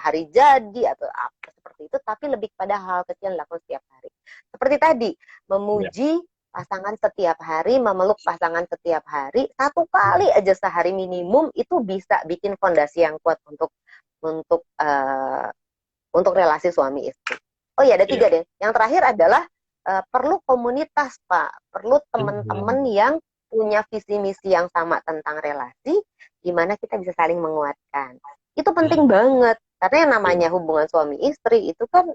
hari jadi atau apa seperti itu, tapi lebih pada hal kecil yang dilakukan setiap hari. Seperti tadi, memuji pasangan setiap hari, memeluk pasangan setiap hari, 1 kali aja sehari minimum itu bisa bikin fondasi yang kuat untuk relasi suami istri. Oh iya, ada 3 deh. Yang terakhir adalah perlu komunitas Pak, perlu teman-teman yang punya visi misi yang sama tentang relasi, di mana kita bisa saling menguatkan. Itu penting banget, karena yang namanya hubungan suami istri itu kan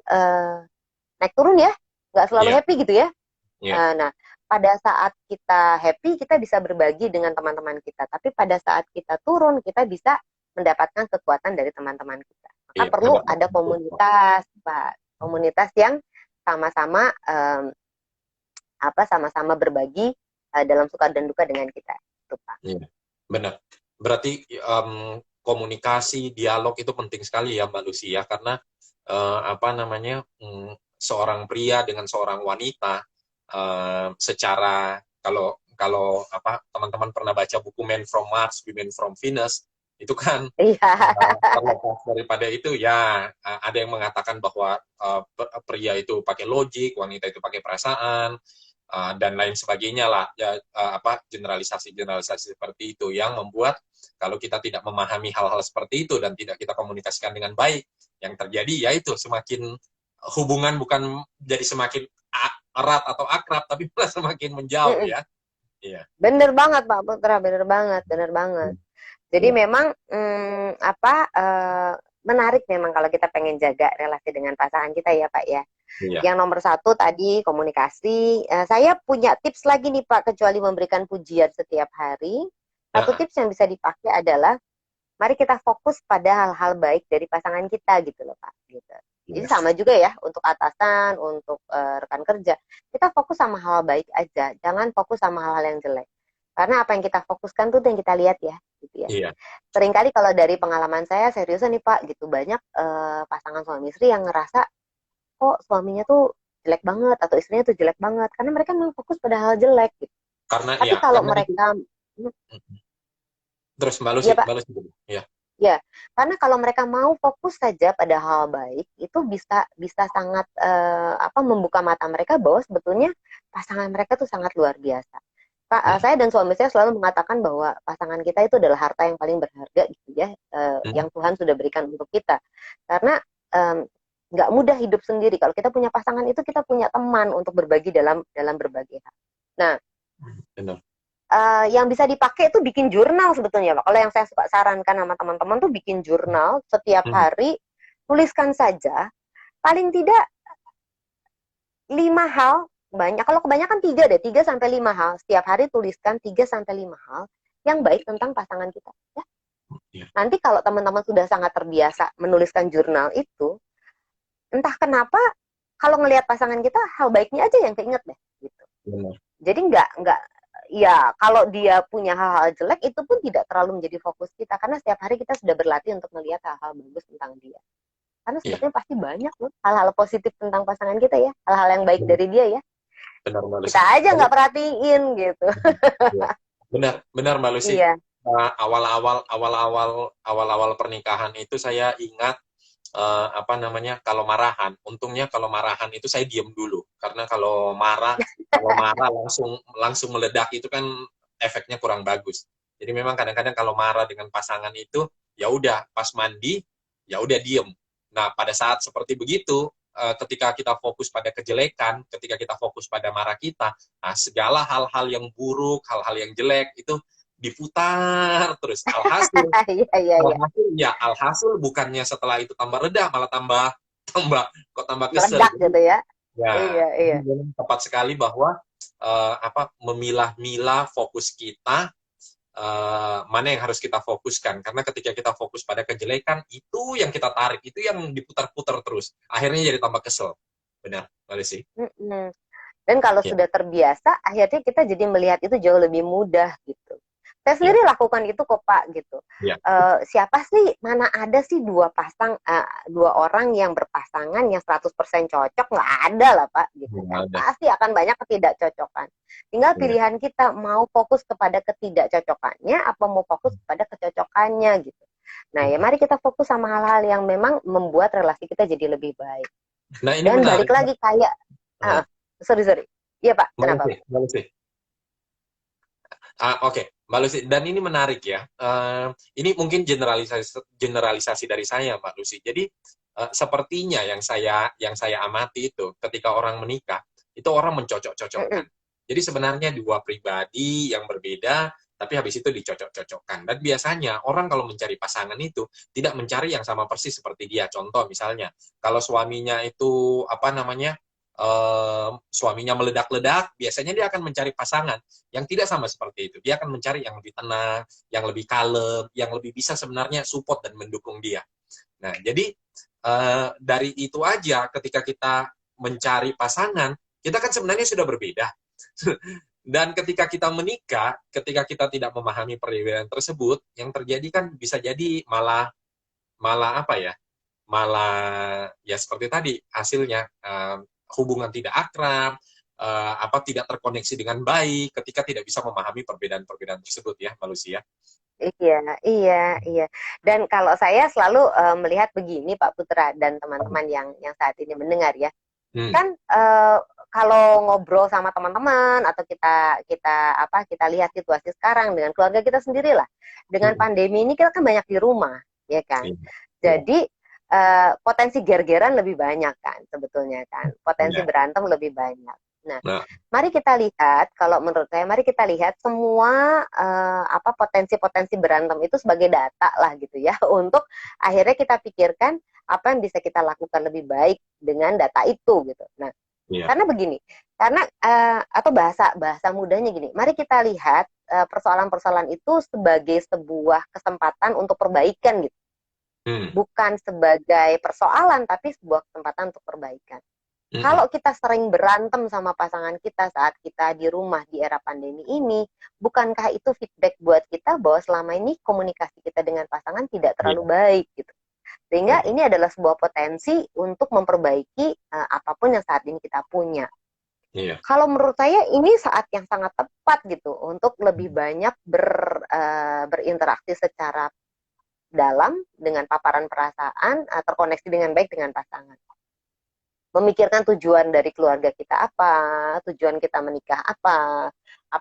naik turun ya, nggak selalu happy gitu ya. Nah, pada saat kita happy, kita bisa berbagi dengan teman-teman kita. Tapi pada saat kita turun, kita bisa mendapatkan kekuatan dari teman-teman kita. Maka perlu ada komunitas, Pak. Komunitas yang sama-sama sama-sama berbagi dalam suka dan duka dengan kita. Itu, Pak. Iya, benar. Berarti komunikasi, dialog itu penting sekali ya Mbak Lucy ya, karena seorang pria dengan seorang wanita secara kalau teman-teman pernah baca buku Men from Mars, Women from Venus, itu kan terlepas daripada itu ya ada yang mengatakan bahwa pria itu pakai logik, wanita itu pakai perasaan dan lain sebagainya lah ya, generalisasi seperti itu yang membuat kalau kita tidak memahami hal-hal seperti itu dan tidak kita komunikasikan dengan baik, yang terjadi yaitu semakin hubungan bukan jadi semakin erat atau akrab, tapi malah semakin menjauh ya. Iya. Bener banget Pak Putra, bener banget. Jadi memang menarik memang kalau kita pengen jaga relasi dengan pasangan kita ya Pak ya. Yang nomor 1 tadi komunikasi. Saya punya tips lagi nih Pak, kecuali memberikan pujian setiap hari. Satu tips yang bisa dipakai adalah mari kita fokus pada hal-hal baik dari pasangan kita gitu loh Pak. Gitu. Jadi sama juga ya untuk atasan, untuk rekan kerja. Kita fokus sama hal baik aja, jangan fokus sama hal-hal yang jelek. Karena apa yang kita fokuskan tuh yang kita lihat ya, gitu ya. Iya. Seringkali kalau dari pengalaman saya seriusan nih Pak, gitu banyak pasangan suami istri yang ngerasa kok suaminya tuh jelek banget atau istrinya tuh jelek banget, karena mereka memang fokus pada hal jelek. Gitu. Tapi kalau mereka terus Mbak Lucy, ya, Pak. Mbak Lucy, ya. Ya, karena kalau mereka mau fokus saja pada hal baik, itu bisa sangat membuka mata mereka bahwa sebetulnya pasangan mereka tuh sangat luar biasa. Saya dan suami saya selalu mengatakan bahwa pasangan kita itu adalah harta yang paling berharga gitu ya, yang Tuhan sudah berikan untuk kita. Karena nggak mudah hidup sendiri. Kalau kita punya pasangan itu kita punya teman untuk berbagi dalam berbagai hal. Nah, Benar. yang bisa dipakai itu bikin jurnal sebetulnya, Pak. Kalau yang saya suka sarankan sama teman-teman tuh bikin jurnal setiap Hmm. hari, tuliskan saja paling tidak 5 hal, banyak. Kalau kebanyakan 3 deh, 3 sampai 5 hal. Setiap hari tuliskan 3 sampai 5 hal yang baik tentang pasangan kita. Ya. Ya, Nanti kalau teman-teman sudah sangat terbiasa menuliskan jurnal itu, entah kenapa kalau ngelihat pasangan kita hal baiknya aja yang keinget deh gitu. benar. Jadi nggak ya kalau dia punya hal-hal jelek itu pun tidak terlalu menjadi fokus kita karena setiap hari kita sudah berlatih untuk melihat hal-hal bagus tentang dia. Karena Iya, sebetulnya pasti banyak loh hal-hal positif tentang pasangan kita ya, hal-hal yang baik benar, dari dia ya. benar Mbak Kita Lucy. aja Tapi, nggak perhatiin gitu. ya, benar, benar Mbak Lucy. Iya. Awal-awal pernikahan itu saya ingat apa namanya, kalau marahan, untungnya kalau marahan itu saya diem dulu karena kalau marah langsung langsung meledak itu kan efeknya kurang bagus. Jadi memang kadang-kadang kalau marah dengan pasangan itu ya udah pas mandi ya udah diem. Nah pada saat seperti begitu, ketika kita fokus pada kejelekan, ketika kita fokus pada marah kita, nah segala hal-hal yang buruk, hal-hal yang jelek itu diputar terus. Iya, iya, iya. Alhasil bukannya setelah itu tambah reda, malah tambah tambah tambah kesel. Meledak Jadi gitu ya. ya, Iya, jadi iya. memang tepat sekali bahwa memilah-milah fokus kita, mana yang harus kita fokuskan. Karena ketika kita fokus pada kejelekan, itu yang kita tarik, itu yang diputar-putar terus. Akhirnya jadi tambah kesel. Benar, Mbak Desi. Mm-mm. Dan kalau Ya, sudah terbiasa, akhirnya kita jadi melihat itu jauh lebih mudah gitu. Saya ya, sendiri lakukan itu kok Pak gitu. ya. Siapa sih, mana ada sih dua orang yang berpasangan yang 100% cocok, nggak ada lah Pak gitu kan. Ada. Pasti akan banyak ketidakcocokan. Tinggal Benar. pilihan kita mau fokus kepada ketidakcocokannya apa mau fokus kepada kecocokannya gitu. Nah ya mari kita fokus sama hal-hal yang memang membuat relasi kita jadi lebih baik. Nah, ini Dan balik menarik. lagi kayak, Nah, ah, sorry. Iya Pak, Mbak kenapa Lucy, Pak? Mbak Lucy. Oke, Mbak Lucy. Dan ini menarik ya. Ini mungkin generalisasi dari saya, Mbak Lucy. Jadi sepertinya yang saya amati itu, ketika orang menikah, itu orang mencocok-cocokkan. Mm-mm. Jadi sebenarnya dua pribadi yang berbeda, tapi habis itu dicocok-cocokkan. Dan biasanya orang kalau mencari pasangan itu tidak mencari yang sama persis seperti dia. Contoh misalnya, kalau suaminya itu apa namanya, suaminya meledak-ledak, biasanya dia akan mencari pasangan yang tidak sama seperti itu. Dia akan mencari yang lebih tenang, yang lebih kalem, yang lebih bisa sebenarnya support dan mendukung dia. Nah, jadi dari itu aja ketika kita mencari pasangan, kita kan sebenarnya sudah berbeda. Dan ketika kita menikah, ketika kita tidak memahami perbedaan tersebut, yang terjadi kan bisa jadi malah malah apa ya? Malah ya seperti tadi hasilnya hubungan tidak akrab, tidak terkoneksi dengan baik ketika tidak bisa memahami perbedaan-perbedaan tersebut ya, manusia. Iya, iya, iya. Dan kalau saya selalu melihat begini Pak Putra dan teman-teman yang saat ini mendengar ya, Hmm. kan kalau ngobrol sama teman-teman atau kita kita kita lihat situasi sekarang dengan keluarga kita sendiri lah, dengan Hmm. pandemi ini kita kan banyak di rumah, ya kan. Iya, iya, Jadi potensi gergeran lebih banyak kan sebetulnya kan, potensi iya. berantem lebih banyak. Nah, Nah, mari kita lihat, kalau menurut saya, mari kita lihat semua potensi-potensi berantem itu sebagai data lah gitu ya, untuk akhirnya kita pikirkan apa yang bisa kita lakukan lebih baik dengan data itu gitu. Nah, iya. karena begini, karena atau bahasa bahasa mudahnya gini, mari kita lihat persoalan-persoalan itu sebagai sebuah kesempatan untuk perbaikan gitu, Hmm. bukan sebagai persoalan tapi sebuah kesempatan untuk perbaikan. Hmm. Kalau kita sering berantem sama pasangan kita saat kita di rumah di era pandemi ini, bukankah itu feedback buat kita bahwa selama ini komunikasi kita dengan pasangan tidak Iya, terlalu baik gitu. Sehingga benar. ini adalah sebuah potensi untuk memperbaiki apapun yang saat ini kita punya. Iya. Kalau menurut saya ini saat yang sangat tepat gitu untuk lebih banyak berinteraksi secara dalam dengan paparan perasaan, terkoneksi dengan baik dengan pasangan. Memikirkan tujuan dari keluarga kita apa, tujuan kita menikah apa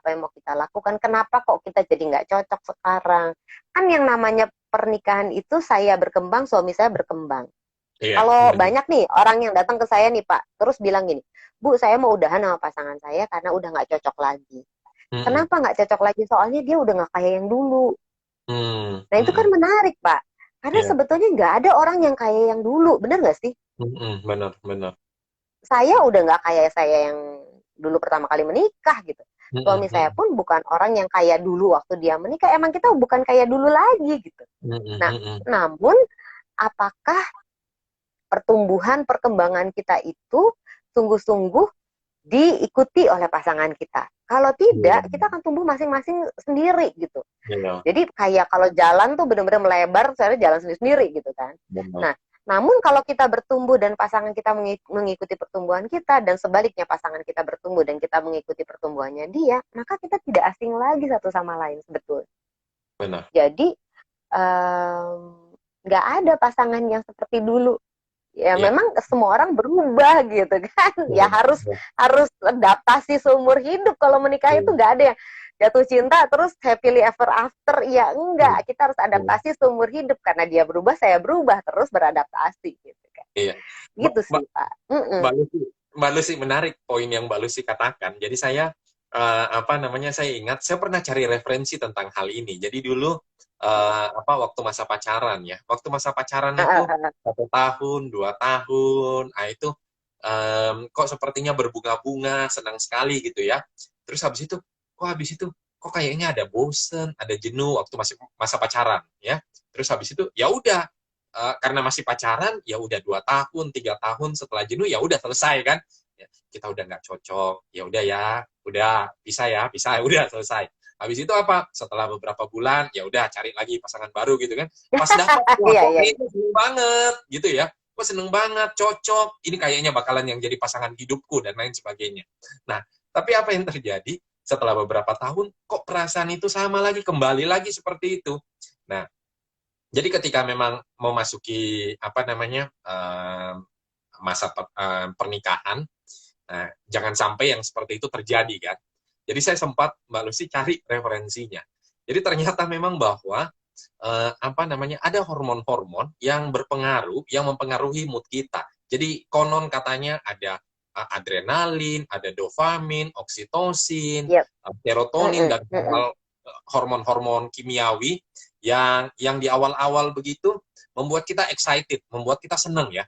yang mau kita lakukan, kenapa kok kita jadi nggak cocok sekarang. Kan yang namanya pernikahan itu saya berkembang, suami saya berkembang. Iya, Kalau benar. banyak nih orang yang datang ke saya nih Pak, terus bilang gini, Bu, saya mau udahan sama pasangan saya karena udah nggak cocok lagi. Mm-mm. Kenapa nggak cocok lagi? Soalnya dia udah nggak kayak yang dulu. Mm, Nah itu kan mm-mm. menarik Pak, karena Iya. sebetulnya nggak ada orang yang kayak yang dulu, bener nggak sih? Mm-mm. Benar, benar. Saya udah nggak kayak saya yang dulu pertama kali menikah gitu. Mm-mm. Suami saya Mm-mm. pun bukan orang yang kayak dulu waktu dia menikah. Emang kita bukan kayak dulu lagi gitu. Mm-mm. Nah, Mm-mm. namun apakah pertumbuhan perkembangan kita itu sungguh-sungguh diikuti oleh pasangan kita? Kalau Iya, tidak, kita akan tumbuh masing-masing sendiri gitu. iya, Jadi kayak kalau jalan tuh benar-benar melebar, saya jalan sendiri-sendiri gitu kan. benar. Nah, namun kalau kita bertumbuh dan pasangan kita mengikuti pertumbuhan kita dan sebaliknya pasangan kita bertumbuh dan kita mengikuti pertumbuhannya dia, maka kita tidak asing lagi satu sama lain sebetulnya. Benar. Jadi nggak ada pasangan yang seperti dulu. Ya Iya. memang semua orang berubah gitu kan. Ya Iya. harus Iya. harus adaptasi seumur hidup. Kalau menikah itu Iya. nggak ada yang jatuh cinta terus happily ever after. Ya enggak, kita harus Iya. adaptasi seumur hidup karena dia berubah, saya berubah terus beradaptasi gitu kan. Iya. Gitu Mbak, sih, Pak. Mm-mm. Mbak Lucy menarik poin yang Mbak Lucy katakan. Jadi saya apa namanya, saya ingat saya pernah cari referensi tentang hal ini. Jadi dulu apa, waktu masa pacaran ya. Waktu masa pacaran itu 1 tahun, 2 tahun, itu kok sepertinya berbunga-bunga, senang sekali gitu ya. Terus habis itu kok kayaknya ada bosen, ada jenuh waktu masih masa pacaran ya. Terus habis itu ya udah, karena masih pacaran ya udah 2 tahun 3 tahun setelah jenuh ya udah selesai kan, ya, kita udah nggak cocok ya udah ya, udah bisa ya bisa udah selesai. Habis itu apa, setelah beberapa bulan ya udah cari lagi pasangan baru gitu kan. Pas dapat, wah Iya, kok iya, iya. kayaknya seneng banget gitu ya, kok seneng banget, cocok, ini kayaknya bakalan yang jadi pasangan hidupku dan lain sebagainya. Nah, tapi apa yang terjadi setelah beberapa tahun, kok perasaan itu sama lagi, kembali lagi seperti itu. Nah, jadi ketika memang memasuki apa namanya, masa pernikahan, nah, jangan sampai yang seperti itu terjadi kan. Jadi saya sempat Mbak Lucy cari referensinya. Jadi ternyata memang bahwa apa namanya, ada hormon-hormon yang berpengaruh, yang mempengaruhi mood kita. Jadi konon katanya ada adrenalin, ada dopamin, oksitosin, Yep. serotonin, Mm-mm, dan mm-mm. hormon-hormon kimiawi yang di awal-awal begitu membuat kita excited, membuat kita senang ya,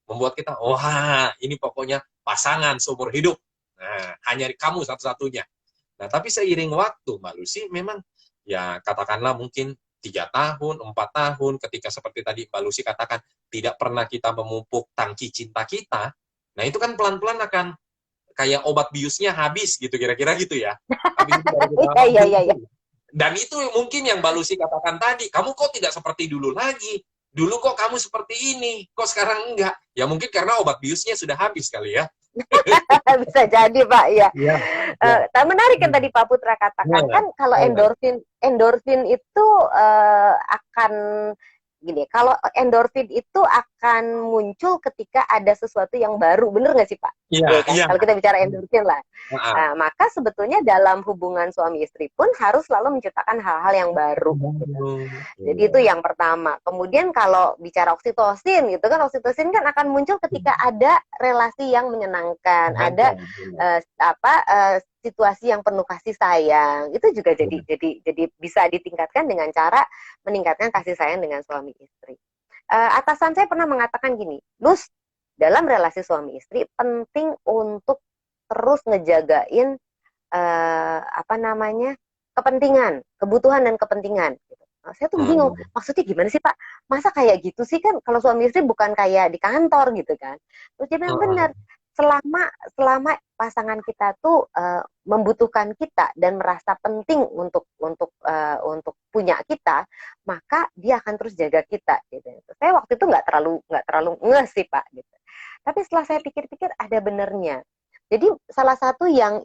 membuat kita wah ini pokoknya pasangan seumur hidup. Nah, hanya kamu satu-satunya. Nah, tapi seiring waktu, Mbak Lucy, memang ya katakanlah mungkin 3 tahun, 4 tahun, ketika seperti tadi Mbak Lucy katakan, tidak pernah kita memupuk tangki cinta kita, nah itu kan pelan-pelan akan kayak obat biusnya habis gitu, kira-kira gitu ya. Habis itu baru kita Iya, iya, lanjut. iya, iya. Dan itu mungkin yang Mbak Lucy katakan tadi, kamu kok tidak seperti dulu lagi. Dulu kok kamu seperti ini, kok sekarang enggak? Ya mungkin karena obat biusnya sudah habis kali ya. Bisa jadi Pak ya. Iya, ya. Menarik kan tadi Pak Putra katakan Nah, kan kalau nah, endorfin endorfin itu akan gini, kalau endorfin itu akan muncul ketika ada sesuatu yang baru, bener nggak sih Pak? iya, Ya kan? iya. Kalau kita bicara endorfin lah. Nah, Maka sebetulnya dalam hubungan suami istri pun harus selalu menciptakan hal-hal yang baru gitu. Jadi iya. itu yang pertama. Kemudian kalau bicara oksitosin gitu kan, oksitosin kan akan muncul ketika ada relasi yang menyenangkan, ada Menyenangkan, iya. situasi yang penuh kasih sayang. Itu juga Iya. jadi bisa ditingkatkan dengan cara meningkatkan kasih sayang dengan suami istri. Atasan saya pernah mengatakan gini, Lus, dalam relasi suami istri penting untuk terus ngejagain apa namanya, kepentingan, kebutuhan dan kepentingan. Gitu. Nah, saya tuh bingung, Hmm. maksudnya gimana sih Pak? Masa kayak gitu sih, kan kalau suami istri bukan kayak di kantor gitu kan? Terus dia bilang Hmm. benar, selama selama pasangan kita tuh membutuhkan kita dan merasa penting untuk punya kita, maka dia akan terus jaga kita. Gitu. Saya waktu itu nggak terlalu ngeh sih Pak. Gitu. Tapi setelah saya pikir-pikir ada benernya. Jadi salah satu yang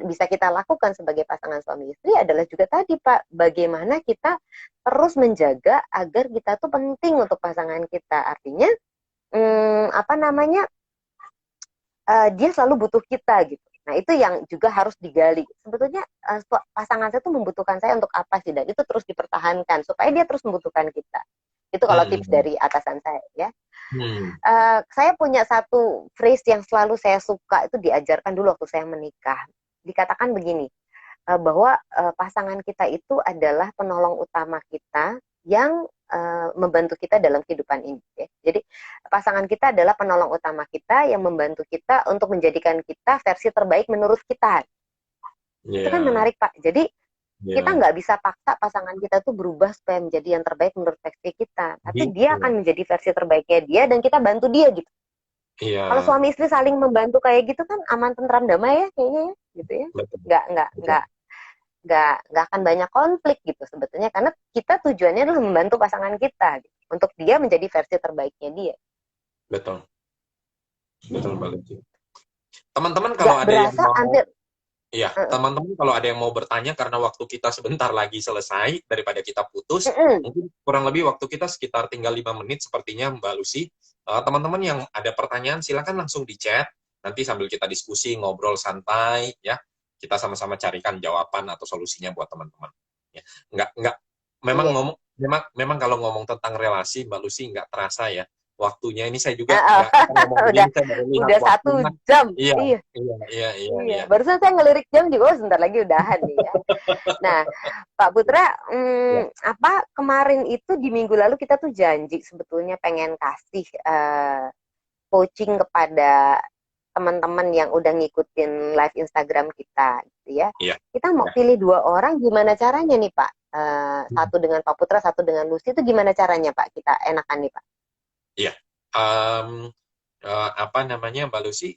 bisa kita lakukan sebagai pasangan suami istri adalah juga tadi Pak, bagaimana kita terus menjaga agar kita tuh penting untuk pasangan kita. Artinya apa namanya, dia selalu butuh kita gitu. Nah itu yang juga harus digali. Sebetulnya pasangan saya tuh membutuhkan saya untuk apa sih, dan itu terus dipertahankan supaya dia terus membutuhkan kita. Itu kalau tips Hmm. dari atasan saya ya. Hmm. Saya punya satu phrase yang selalu saya suka, itu diajarkan dulu waktu saya menikah. Dikatakan begini, bahwa pasangan kita itu adalah penolong utama kita yang membantu kita dalam kehidupan ini. Ya. Jadi pasangan kita adalah penolong utama kita yang membantu kita untuk menjadikan kita versi terbaik menurut kita. Itu kan Ya, menarik Pak. Jadi kita ya, nggak bisa paksa pasangan kita tuh berubah supaya menjadi yang terbaik menurut versi kita. Tapi dia gitu. akan menjadi versi terbaiknya dia dan kita bantu dia gitu. Kalau Iya, suami istri saling membantu kayak gitu kan aman, tentram, damai ya kayaknya ya, gitu ya. betul, Nggak nggak betul, nggak nggak akan banyak konflik gitu sebetulnya karena kita tujuannya adalah membantu pasangan kita gitu, untuk dia menjadi versi terbaiknya dia. betul, betul banget sih. Teman-teman kalau Nggak ada yang berasa mau, hampir iya, teman-teman kalau ada yang mau bertanya karena waktu kita sebentar lagi selesai daripada kita putus, mungkin kurang lebih waktu kita sekitar tinggal 5 menit sepertinya Mbak Lucy. Teman-teman yang ada pertanyaan silakan langsung di chat. Nanti sambil kita diskusi, ngobrol santai, ya. Kita sama-sama carikan jawaban atau solusinya buat teman-teman. Ya. Nggak, memang iya. ngomong, memang kalau ngomong tentang relasi, Mbak Lucy nggak terasa ya. Waktunya ini saya juga Uh, nggak kita ngomong udah begini, saya baru lihat udah waktu. 1 jam. Iya, Iya. iya, iya, iya, Iya, iya. barusan saya ngelirik jam juga, oh sebentar lagi udahan nih ya. Nah, Pak Putra, Ya. apa kemarin itu di minggu lalu kita tuh janji sebetulnya pengen kasih coaching kepada teman-teman yang udah ngikutin live Instagram kita, gitu ya. Iya, Kita mau ya. pilih 2 orang, gimana caranya nih Pak? Satu dengan Pak Putra, satu dengan Lucy, itu gimana caranya Pak? Kita enakan nih Pak. Iya. Em, apa namanya, Mbak Lucy,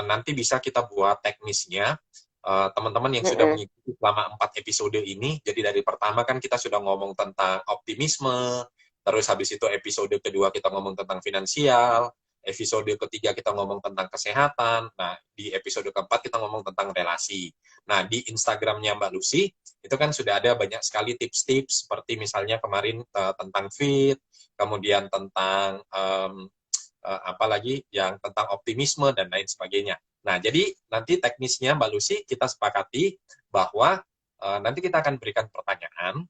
nanti bisa kita buat teknisnya. Teman-teman yang sudah Mm-mm. mengikuti selama 4 episode ini, jadi dari pertama kan kita sudah ngomong tentang optimisme, terus habis itu episode kedua kita ngomong tentang finansial, episode ketiga kita ngomong tentang kesehatan, nah di episode keempat kita ngomong tentang relasi. Nah di Instagramnya Mbak Lucy, itu kan sudah ada banyak sekali tips-tips, seperti misalnya kemarin tentang fit, kemudian tentang apalagi yang tentang optimisme dan lain sebagainya. Nah, jadi nanti teknisnya Mbak Lucy kita sepakati bahwa nanti kita akan berikan pertanyaan.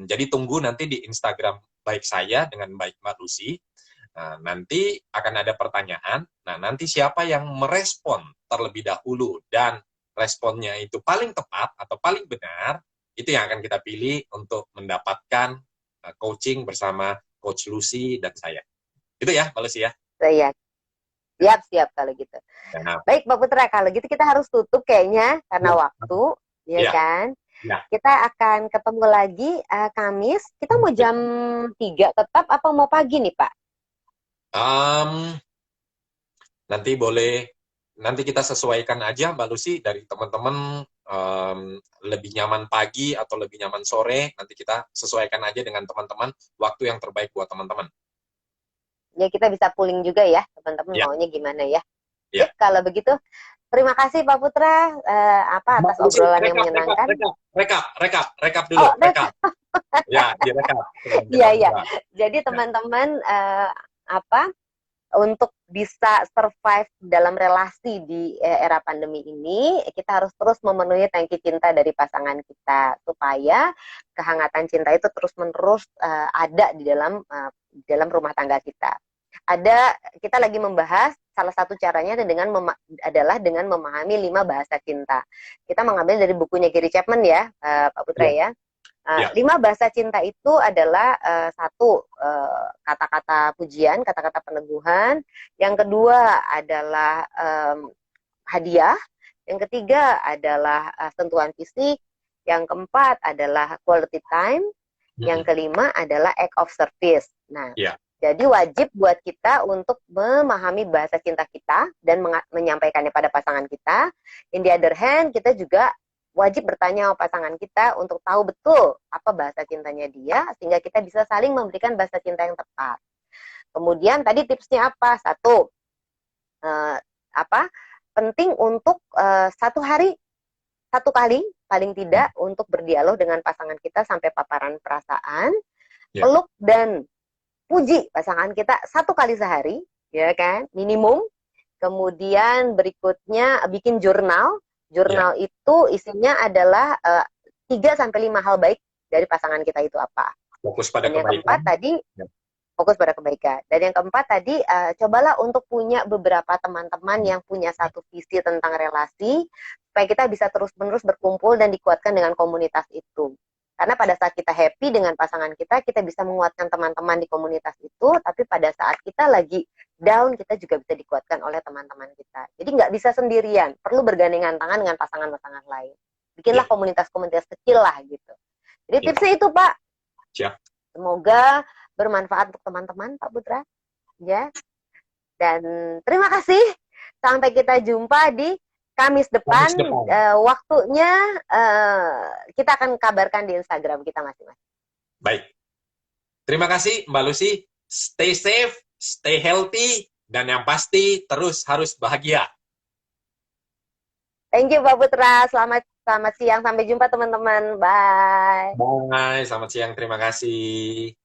Jadi tunggu nanti di Instagram baik saya dengan baik Mbak Lucy. Nah, nanti akan ada pertanyaan. Nah, nanti siapa yang merespon terlebih dahulu dan responnya itu paling tepat atau paling benar, itu yang akan kita pilih untuk mendapatkan coaching bersama Coach Lucy dan saya. Itu ya, Mbak Lucy ya. Saya siap kalau gitu. Nah, Baik Pak Putra, kalau gitu kita harus tutup kayaknya karena ya, waktu, ya ya, kan? ya. Kita akan ketemu lagi Kamis. Kita mau jam 3 tetap apa mau pagi nih Pak? Um, nanti boleh, nanti kita sesuaikan aja Mbak Lucy dari teman-teman, lebih nyaman pagi atau lebih nyaman sore, nanti kita sesuaikan aja dengan teman-teman waktu yang terbaik buat teman-teman. Ya kita bisa pooling juga ya, teman-teman Ya, maunya gimana ya. ya. Sip, kalau begitu terima kasih Pak Putra Mbak atas Lucy, obrolan yang rekap, rekap, menyenangkan. rekap, rekap, rekap, rekap dulu, Oh, rekap. Ya, direkap sebelum kita iya iya. buka. Jadi Ya, teman-teman apa untuk bisa survive dalam relasi di era pandemi ini, kita harus terus memenuhi tangki cinta dari pasangan kita supaya kehangatan cinta itu terus-menerus ada di dalam rumah tangga kita. Kita lagi membahas salah satu caranya adalah dengan memahami 5 bahasa cinta. Kita mengambil dari bukunya Gary Chapman ya, Pak Putra ya, ya. ya, 5 bahasa cinta itu adalah satu, kata-kata pujian, kata-kata peneguhan. Yang kedua adalah hadiah. Yang ketiga adalah sentuhan fisik. Yang keempat adalah quality time. Yang kelima adalah act of service. Nah, ya, jadi wajib buat kita untuk memahami bahasa cinta kita dan menyampaikannya pada pasangan kita. In the other hand, kita juga wajib bertanya sama pasangan kita untuk tahu betul apa bahasa cintanya dia, sehingga kita bisa saling memberikan bahasa cinta yang tepat. Kemudian tadi tipsnya apa? Satu, penting untuk 1 hari 1 kali paling tidak untuk berdialog dengan pasangan kita sampai paparan perasaan, ya, peluk dan puji pasangan kita 1 kali sehari, ya kan, minimum. Kemudian berikutnya bikin jurnal. ya. Jurnal itu isinya adalah 3 sampai 5 hal baik dari pasangan kita itu apa. Fokus pada Dan yang kebaikan. keempat tadi, Ya, fokus pada kebaikan. Dan yang keempat tadi, cobalah untuk punya beberapa teman-teman yang punya satu visi tentang relasi, supaya kita bisa terus-menerus berkumpul dan dikuatkan dengan komunitas itu. Karena pada saat kita happy dengan pasangan kita bisa menguatkan teman-teman di komunitas itu, tapi pada saat kita lagi down, kita juga bisa dikuatkan oleh teman-teman kita. Jadi nggak bisa sendirian, perlu bergandengan tangan dengan pasangan-pasangan lain. Bikinlah Ya. komunitas-komunitas kecil lah gitu. Jadi Ya. tipsnya itu, Pak. Siap. Semoga bermanfaat untuk teman-teman, Pak Putra. Ya. Dan terima kasih. Sampai kita jumpa di Kamis depan. Waktunya kita akan kabarkan di Instagram kita masing-masing. Baik. Terima kasih Mbak Lucy. Stay safe, stay healthy, dan yang pasti terus harus bahagia. Thank you, Pak Putra. Selamat siang. Sampai jumpa, teman-teman. Bye. Bye. Selamat siang. Terima kasih.